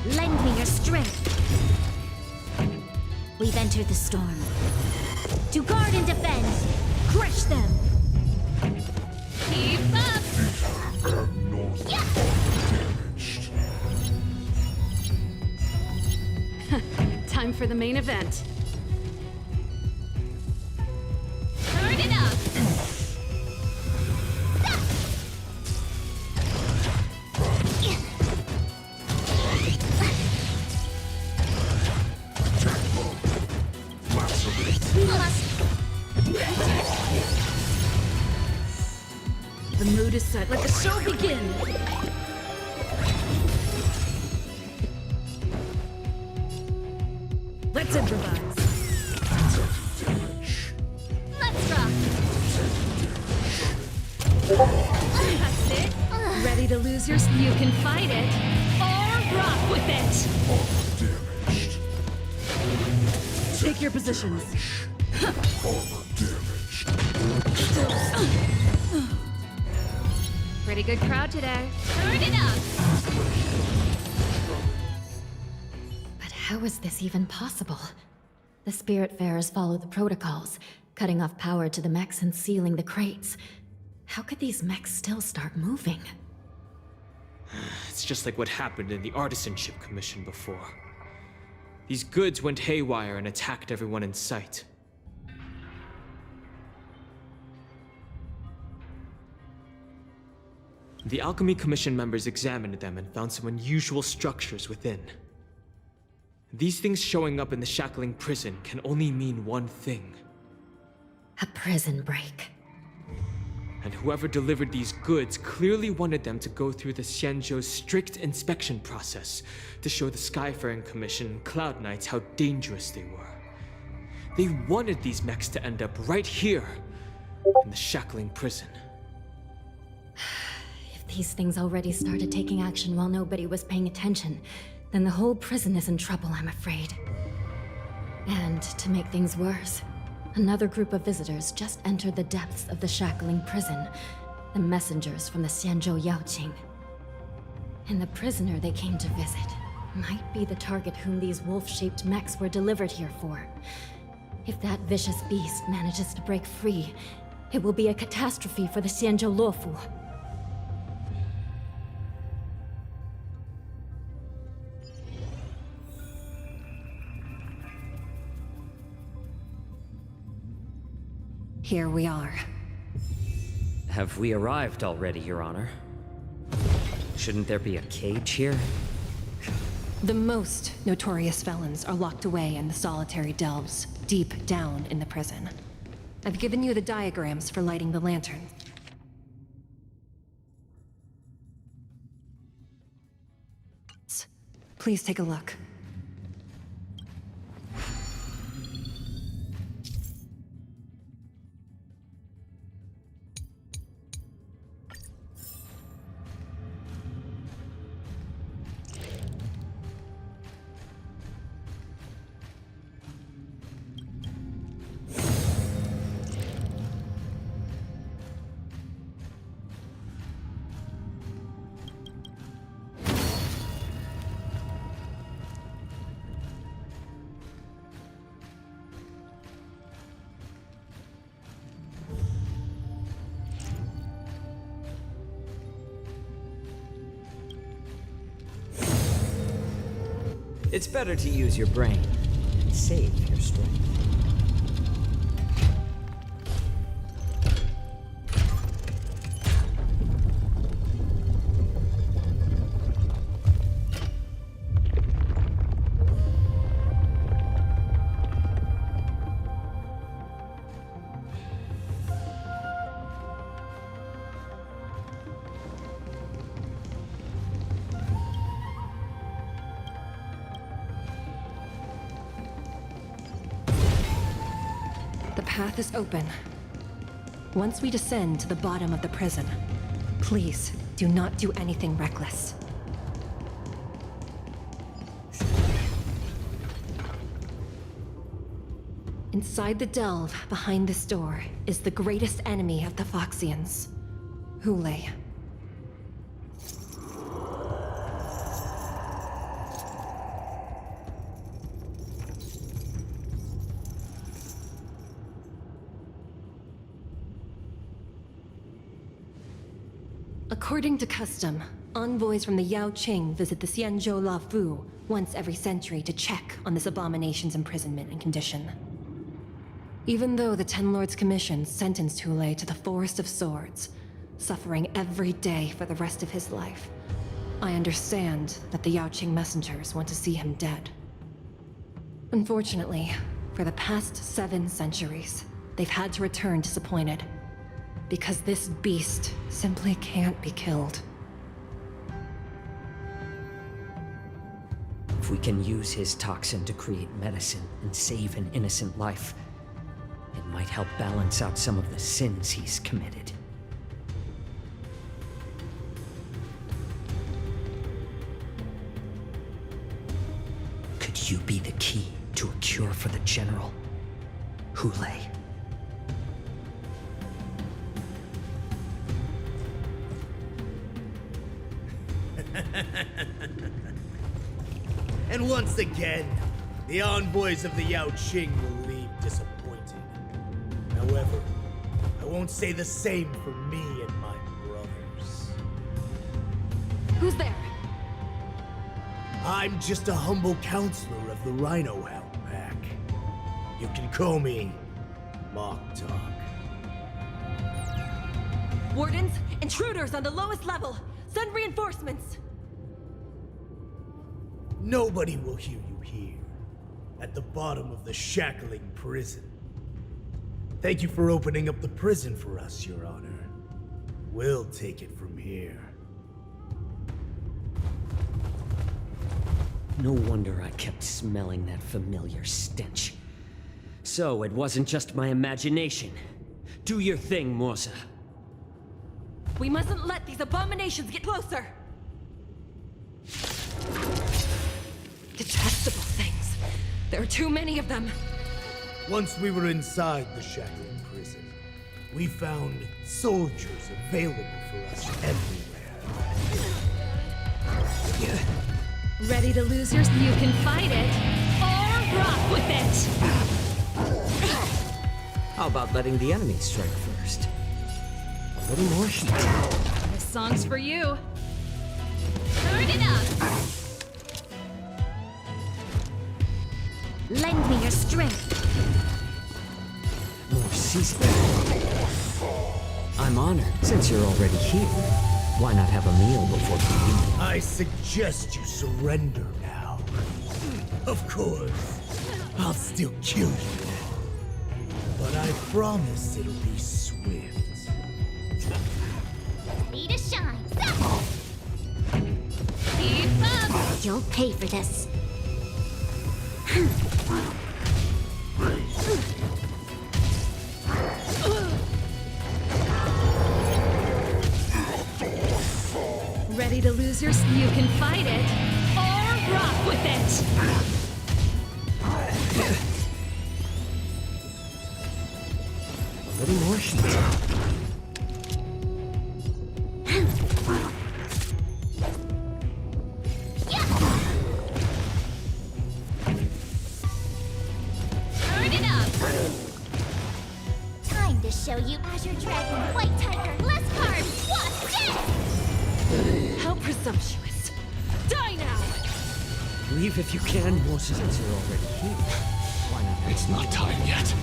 Lend me your strength. We've entered the storm. To guard and defend! Crush them! Keep up! Yeah! Time for the main event. Turn it mood is set. Let the show begin! Let's improvise. Let's rock. That's it. Ready to lose your... You can fight it, or rock with it. Take your positions. Pretty good crowd today. Turn it up. But how is this even possible? The Spiritfarers follow the protocols, cutting off power to the mechs and sealing the crates. How could these mechs still start moving? It's just like what happened in the Artisanship Commission before. These goods went haywire and attacked everyone in sight. The Alchemy Commission members examined them and found some unusual structures within. These things showing up in the shackling prison can only mean one thing. A prison break. And whoever delivered these goods clearly wanted them to go through the Xianzhou's strict inspection process to show the Skyfaring Commission and Cloud Knights how dangerous they were. They wanted these mechs to end up right here, in the shackling prison. If these things already started taking action while nobody was paying attention, then the whole prison is in trouble, I'm afraid. And to make things worse, another group of visitors just entered the depths of the shackling prison, the messengers from the Xianzhou Yaoqing. And the prisoner they came to visit might be the target whom these wolf-shaped mechs were delivered here for. If that vicious beast manages to break free, it will be a catastrophe for the Xianzhou Luofu. Here we are. Have we arrived already, Your Honor? Shouldn't there be a cage here? The most notorious felons are locked away in the solitary delves, deep down in the prison. I've given you the diagrams for lighting the lanterns. Please take a look. It's better to use your brain and save your strength. The path is open. Once we descend to the bottom of the prison, please do not do anything reckless. Inside the delve behind this door is the greatest enemy of the Foxians, Hule. According to custom, envoys from the Yaoqing visit the Xianzhou Luofu once every century to check on this abomination's imprisonment and condition. Even though the Ten Lords Commission sentenced Hule to the Forest of Swords, suffering every day for the rest of his life, I understand that the Yaoqing messengers want to see him dead. Unfortunately, for the past 7 centuries, they've had to return disappointed. because this beast simply can't be killed. If we can use his toxin to create medicine and save an innocent life, it might help balance out some of the sins he's committed. Could you be the key to a cure for the General? Hule. And once again, the envoys of the Yao Qing will leave disappointed. However, I won't say the same for me and my brothers. Who's there? I'm just a humble counselor of the Rhino Hound Pack. You can call me Mock Talk. Wardens, intruders on the lowest level! Send reinforcements! Nobody will hear you here, at the bottom of the shackling prison. Thank you for opening up the prison for us, Your Honor. We'll take it from here. No wonder I kept smelling that familiar stench. So it wasn't just my imagination. Do your thing, Morza. We mustn't let these abominations get closer! Detestable things. There are too many of them. Once we were inside the shackling prison, we found soldiers available for us everywhere. Ready to lose yours? You can fight it, or rock with it! How about letting the enemy strike first? A little more heat. This song's for you. Turn it up! Lend me your strength. More seasoning. I'm honored. Since you're already here, why not have a meal before you leave? I suggest you surrender now. Of course, I'll still kill you. But I promise it'll be swift. Ready to shine. Keep up! You'll pay for this. Ready to lose yours? You can fight it, or rock with it! A little more heat. Turn it up! Time to show you Azure Dragon, White Tiger, less carbs, what's this? How presumptuous! Die now! Leave if you can, Morza, since you're already here. Why not? It's not time yet.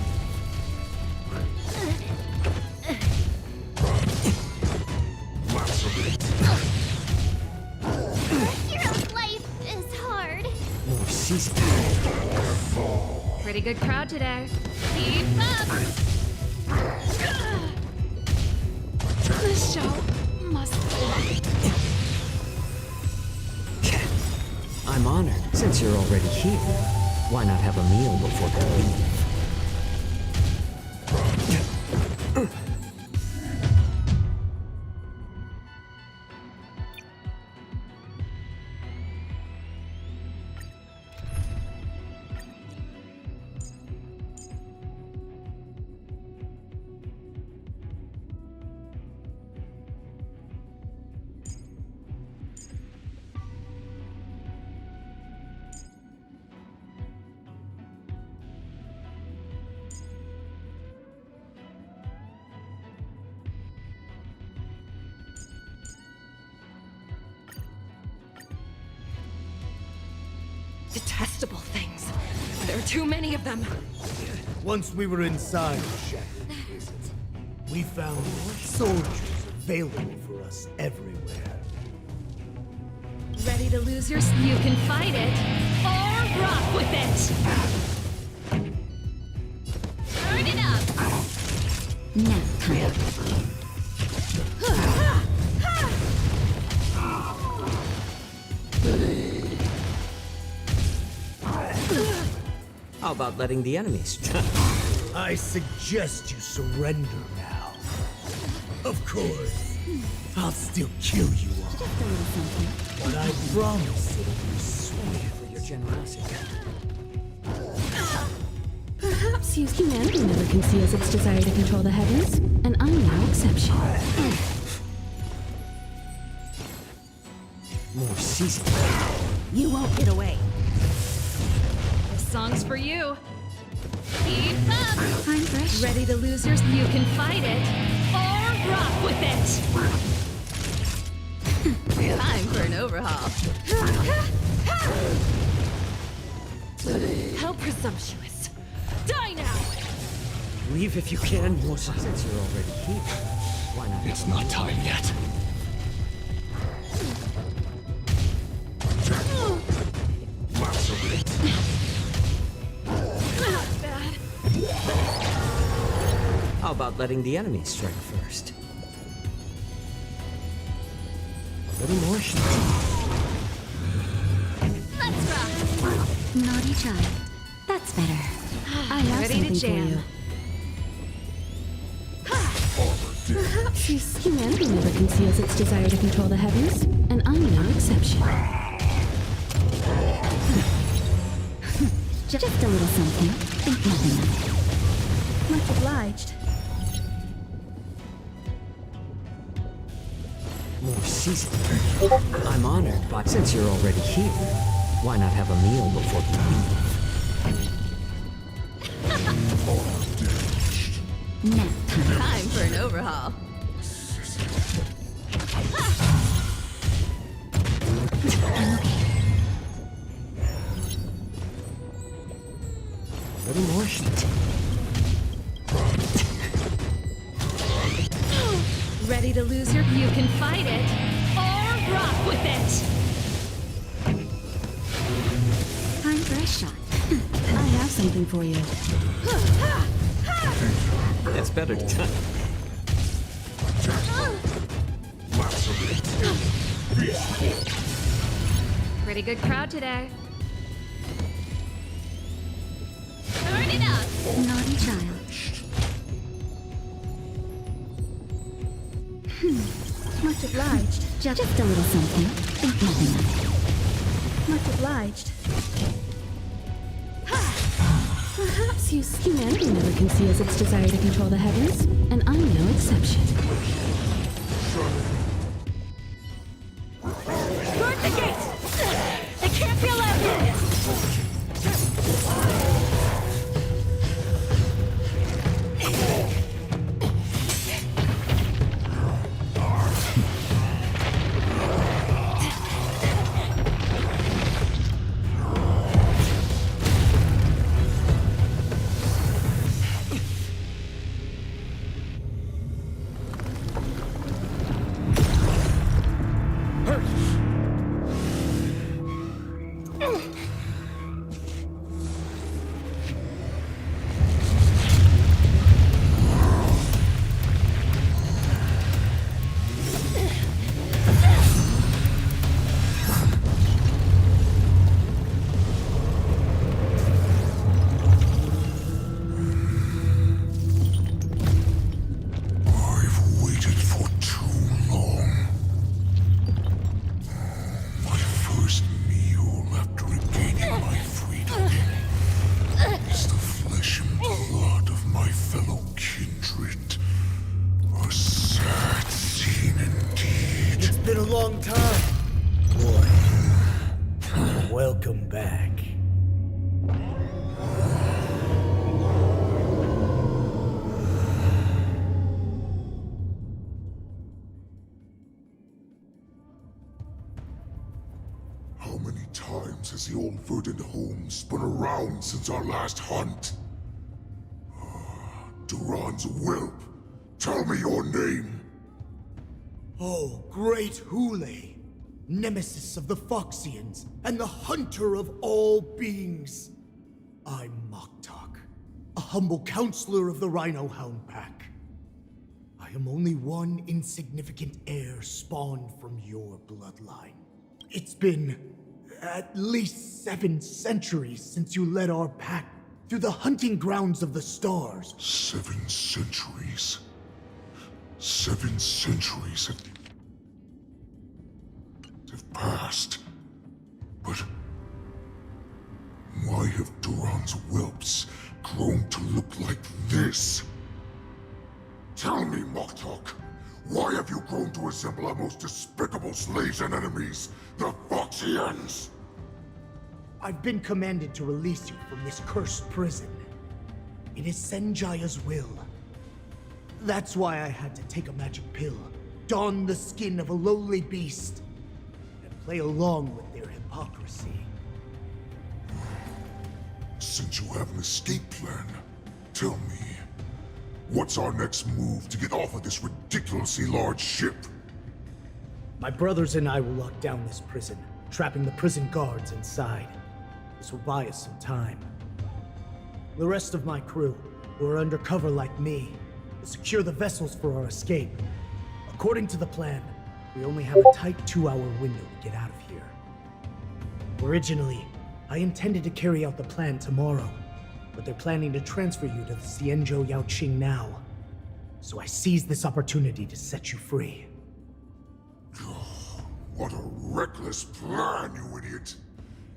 Hero's life is hard. More seasoning. Pretty good crowd today. Keep up! This show must be. I'm honored. Since you're already here, why not have a meal before you leave? Detestable things. There are too many of them. Once we were inside the shackling prison, we found soldiers available for us everywhere. Ready to lose yours? You can fight it, or rock with it! Turn it up! Now, time. How about letting the enemies? I suggest you surrender now. Of course, I'll still kill you all. But I promise it'll be sweet. For your generosity. Perhaps humanity never conceals its desire to control the heavens, and I'm no exception. More season. You won't get away. This song's for you. Keep up! I'm fresh. Ready to lose yours? You can fight it, or rock with it! Time for an overhaul. How presumptuous. Die now! Leave if you can, Mosa. Since you're already here, why not? It's not time yet. How about letting the enemies strike first? A little more shit. Let's rock! Naughty child. That's better. I have Ready to something jam. for you. Perhaps humanity never conceals its desire to control the heavens, and I'm no exception. Just a little something. Think nothing of it. Much obliged. More season. I'm honored, but since you're already here, why not have a meal before you leave? Nap time. Time for an overhaul. A little more shit. Ready to lose your... You can fight it, or rock with it! Time for a shot. I have something for you. It's better to time. Pretty good crowd today. Turn it up! Naughty child. Much obliged. Just a little something. Think nothing of it. Much obliged. Perhaps humanity never conceals its desire to control the heavens, and I'm no exception. Guard the gates! They can't be allowed in! Been a long time, boy. Welcome back. How many times has the old verdant home spun around since our last hunt? Duran's whelp. Tell me your name. Oh, great Hule, nemesis of the Foxians, and the hunter of all beings. I'm Moktok, a humble counselor of the Rhino Hound Pack. I am only one insignificant heir spawned from your bloodline. It's been at least 7 centuries since you led our pack through the hunting grounds of the stars. 7 centuries. 7 centuries have passed. But why have Duran's whelps grown to look like this? Tell me, Moktok, why have you grown to resemble our most despicable slaves and enemies, the Foxians? I've been commanded to release you from this cursed prison. It is Senjaya's will. That's why I had to take a magic pill, don the skin of a lowly beast, and play along with their hypocrisy. Since you have an escape plan, tell me, what's our next move to get off of this ridiculously large ship? My brothers and I will lock down this prison, trapping the prison guards inside. This will buy us some time. The rest of my crew, who are undercover like me, will secure the vessels for our escape. According to the plan, we only have a tight 2-hour window to get out of here. Originally, I intended to carry out the plan tomorrow, but they're planning to transfer you to the Xianzhou Yaoqing now. So I seized this opportunity to set you free. What a reckless plan, you idiot!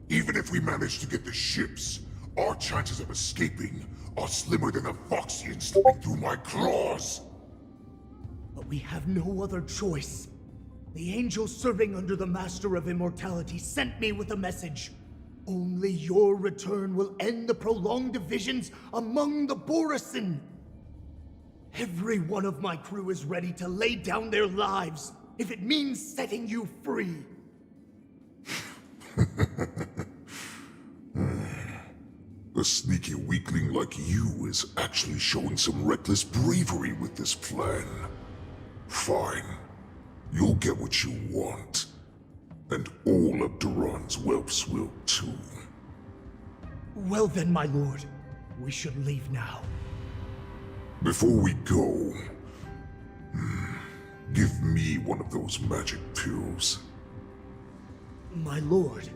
Even if we manage to get the ships, our chances of escaping are slimmer than a Foxian slipping through my claws! But we have no other choice. The angel serving under the Master of Immortality sent me with a message. Only your return will end the prolonged divisions among the borisin. Every one of my crew is ready to lay down their lives if it means setting you free. A sneaky weakling like you is actually showing some reckless bravery with this plan. Fine. You'll get what you want. And all of Duran's whelps will too. Well then, my lord. We should leave now. Before we go, give me one of those magic pills. My lord,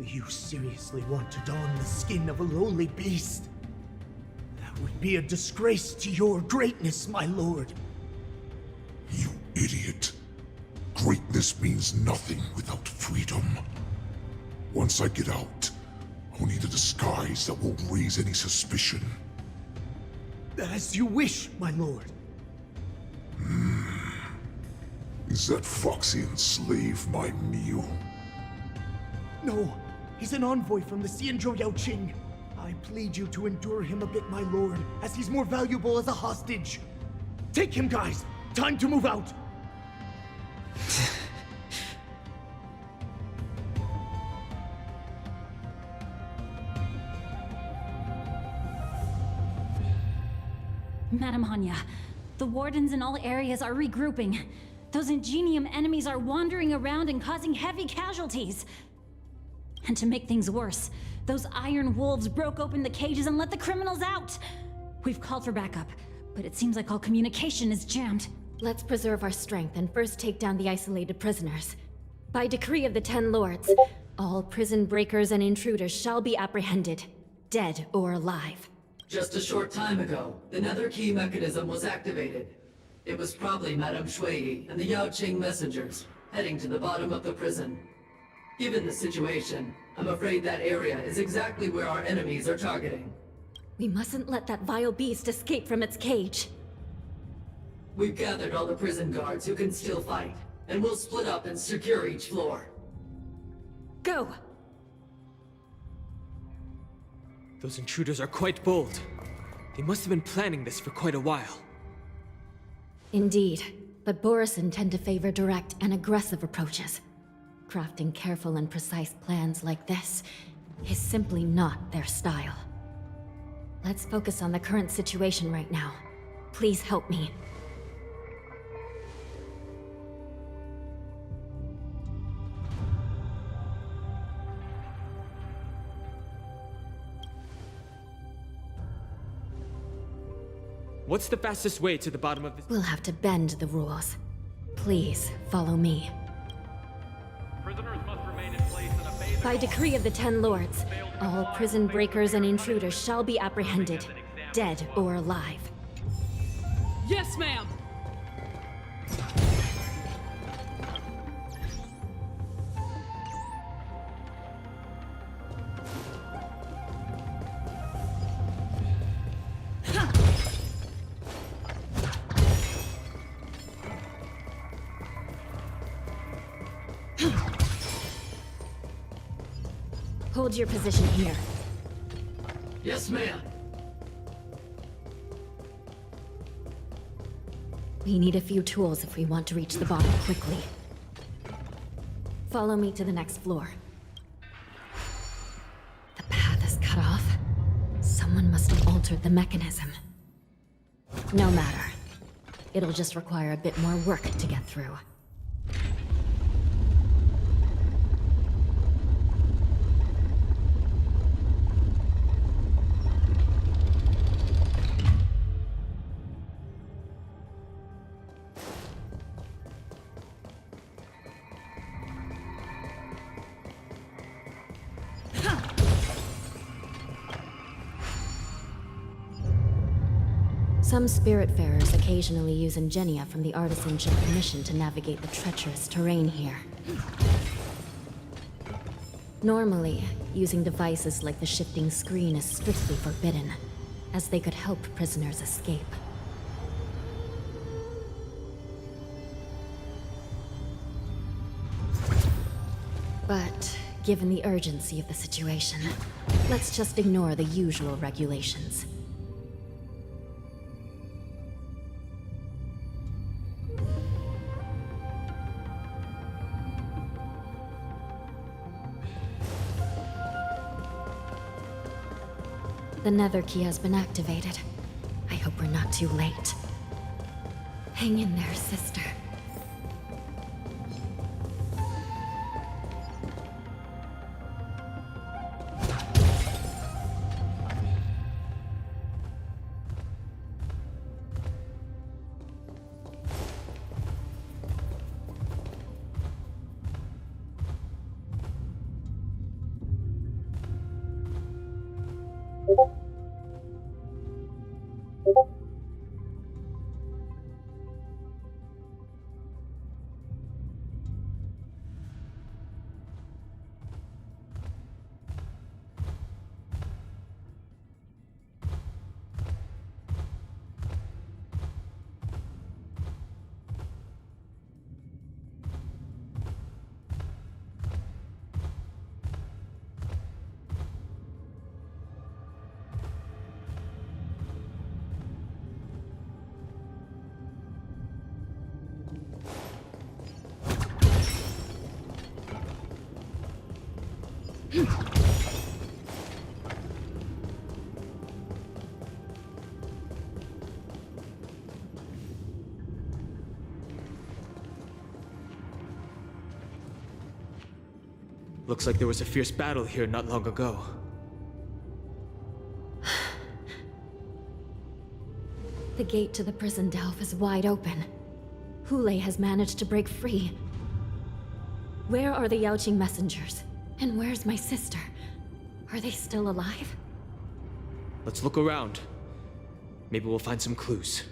you seriously want to don the skin of a lowly beast? That would be a disgrace to your greatness, my lord. You idiot. Greatness means nothing without freedom. Once I get out, I'll need a disguise that won't raise any suspicion. As you wish, my lord. Is that Foxian slave my meal? No, he's an envoy from the Xianzhou Yaoqing. I plead you to endure him a bit, my lord, as he's more valuable as a hostage. Take him, guys! Time to move out! Madam Hanya, the wardens in all areas are regrouping. Those Ingenium enemies are wandering around and causing heavy casualties. And to make things worse, those iron wolves broke open the cages and let the criminals out. We've called for backup, but it seems like all communication is jammed. Let's preserve our strength and first take down the isolated prisoners. By decree of the 10 Lords, all prison breakers and intruders shall be apprehended, dead or alive. Just a short time ago, the nether key mechanism was activated. It was probably Madame Shui and the Yaoqing messengers, heading to the bottom of the prison. Given the situation, I'm afraid that area is exactly where our enemies are targeting. We mustn't let that vile beast escape from its cage. We've gathered all the prison guards who can still fight, and we'll split up and secure each floor. Go! Those intruders are quite bold. They must have been planning this for quite a while. Indeed, but borisin tend to favor direct and aggressive approaches. Crafting careful and precise plans like this is simply not their style. Let's focus on the current situation right now. Please help me. What's the fastest way to the bottom of this? We'll have to bend the rules. Please, follow me. Prisoners must remain in place in a phase By decree of the Ten Lords, all prison breakers and intruders shall be apprehended, dead or alive. Yes, ma'am! Hold your position here. Yes, ma'am. We need a few tools if we want to reach the bottom quickly. Follow me to the next floor. The path is cut off. Someone must have altered the mechanism. No matter. It'll just require a bit more work to get through. Some Spiritfarers occasionally use ingenia from the Artisanship Commission to navigate the treacherous terrain here. Normally, using devices like the shifting screen is strictly forbidden, as they could help prisoners escape. But, given the urgency of the situation, let's just ignore the usual regulations. The nether key has been activated. I hope we're not too late. Hang in there, sister. Looks like there was a fierce battle here not long ago. The gate to the prison delve is wide open. Hule has managed to break free. Where are the Yaoqing messengers? And where's my sister? Are they still alive? Let's look around. Maybe we'll find some clues.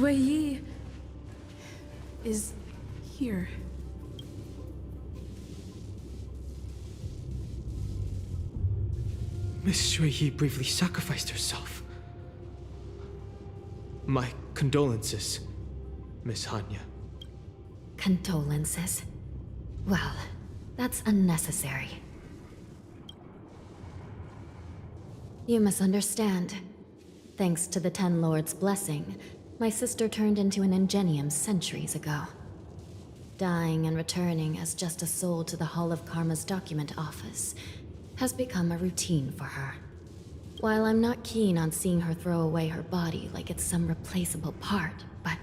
Yi is here. Miss Yi bravely sacrificed herself. My condolences, Miss Hanya. Condolences? Well, that's unnecessary. You misunderstand. Thanks to the Ten Lords' blessing, my sister turned into an ingenium centuries ago. Dying and returning as just a soul to the Hall of Karma's document office has become a routine for her. While I'm not keen on seeing her throw away her body like it's some replaceable part, but...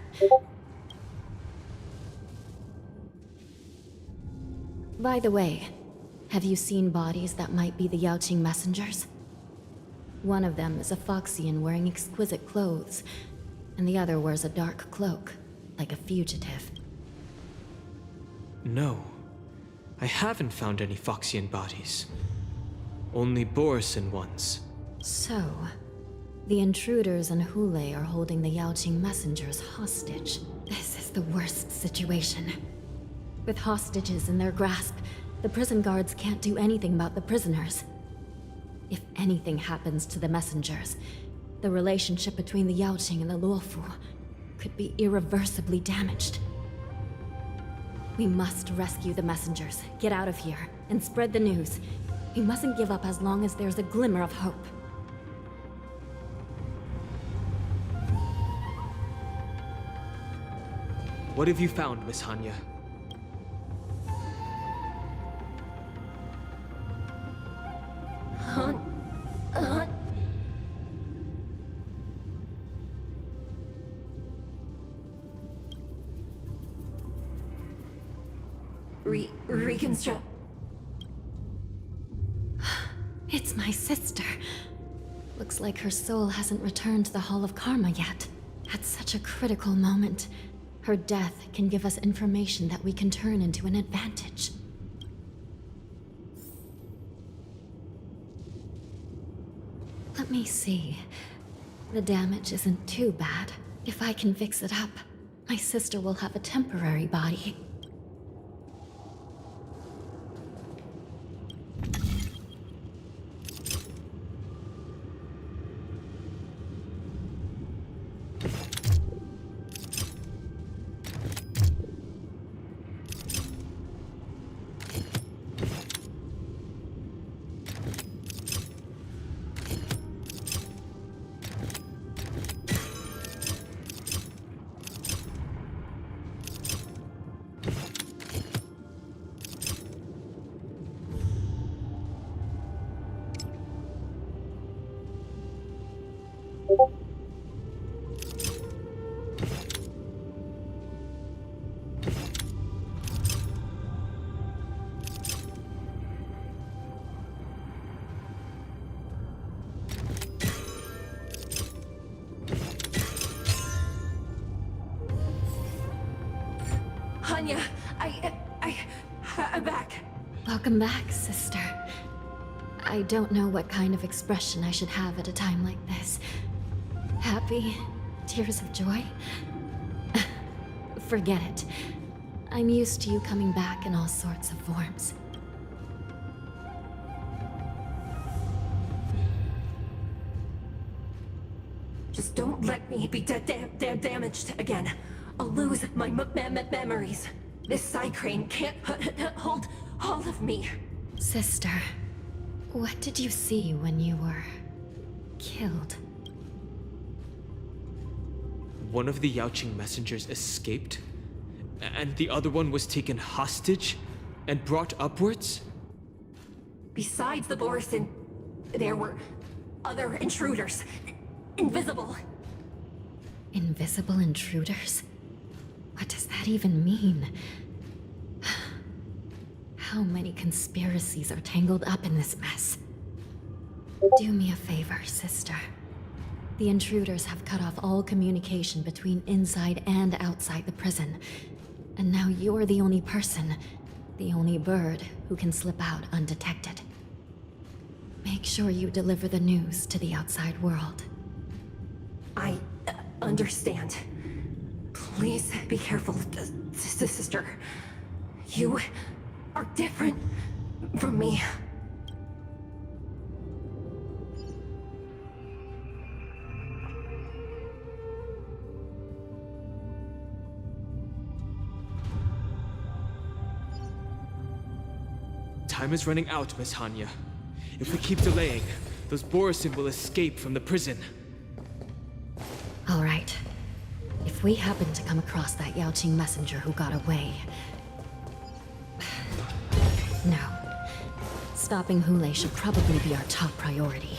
By the way, have you seen bodies that might be the Yaoqing messengers? One of them is a Foxian wearing exquisite clothes, and the other wears a dark cloak, like a fugitive. No. I haven't found any Foxian bodies. Only borisin ones. So, the intruders and Hule are holding the Yaoqing messengers hostage. This is the worst situation. With hostages in their grasp, the prison guards can't do anything about the prisoners. If anything happens to the messengers, the relationship between the Yaoqing and the Luofu could be irreversibly damaged. We must rescue the messengers, get out of here, and spread the news. We mustn't give up as long as there's a glimmer of hope. What have you found, Miss Hanya? Reconstruct. It's my sister. Looks like her soul hasn't returned to the Hall of Karma yet. At such a critical moment, her death can give us information that we can turn into an advantage. Let me see. The damage isn't too bad. If I can fix it up, my sister will have a temporary body. Hanya, I'm back. Welcome back, sister. I don't know what kind of expression I should have at a time like this. Happy? Tears of joy? Forget it. I'm used to you coming back in all sorts of forms. Just don't let me be damaged again. I'll lose my memories. This side crane can't hold all of me. Sister, what did you see when you were killed? One of the Yaoqing messengers escaped, and the other one was taken hostage and brought upwards? Besides the borisin, there were other intruders. Invisible. Invisible intruders? What does that even mean? How many conspiracies are tangled up in this mess? Do me a favor, sister. The intruders have cut off all communication between inside and outside the prison. And now you're the only person, the only bird, who can slip out undetected. Make sure you deliver the news to the outside world. I understand. Please be careful, sister. You are different from me. Time is running out, Miss Hanya. If we keep delaying, those borisin will escape from the prison. All right. If we happen to come across that Yaoqing messenger who got away... No. Stopping Hule should probably be our top priority.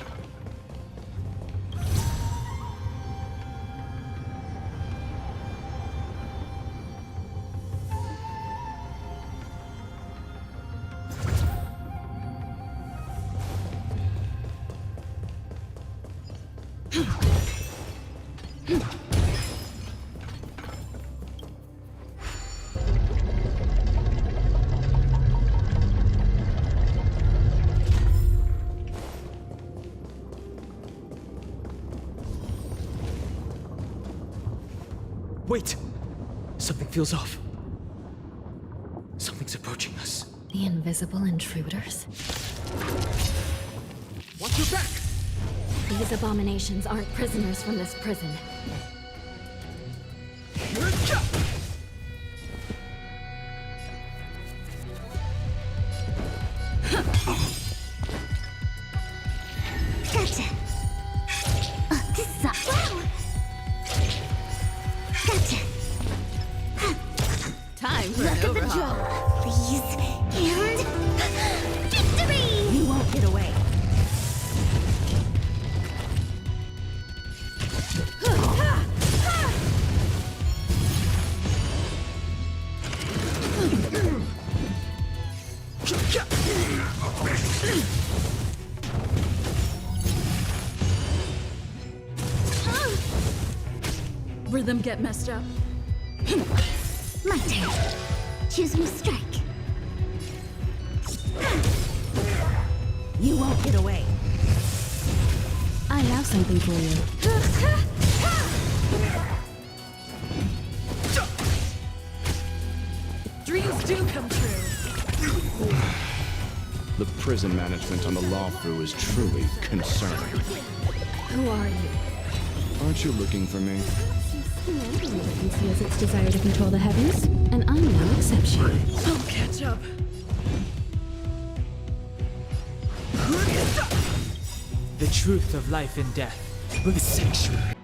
Wait! Something feels off. Something's approaching us. The invisible intruders? Watch your back! These abominations aren't prisoners from this prison. Gotcha. This sucks. Wow. Gotcha. Time for Luck an of the overhaul. draw, please. And victory! You won't get away. Rhythm get messed up. My turn. Choose me strike. You won't get away. I have something for you. Dreams do come true. The prison management on the Lawfu is truly concerning. Who are you? Aren't you looking for me? He has its desire to control the heavens, and I'm no exception. I'll catch up. The truth of life and death. The sanctuary.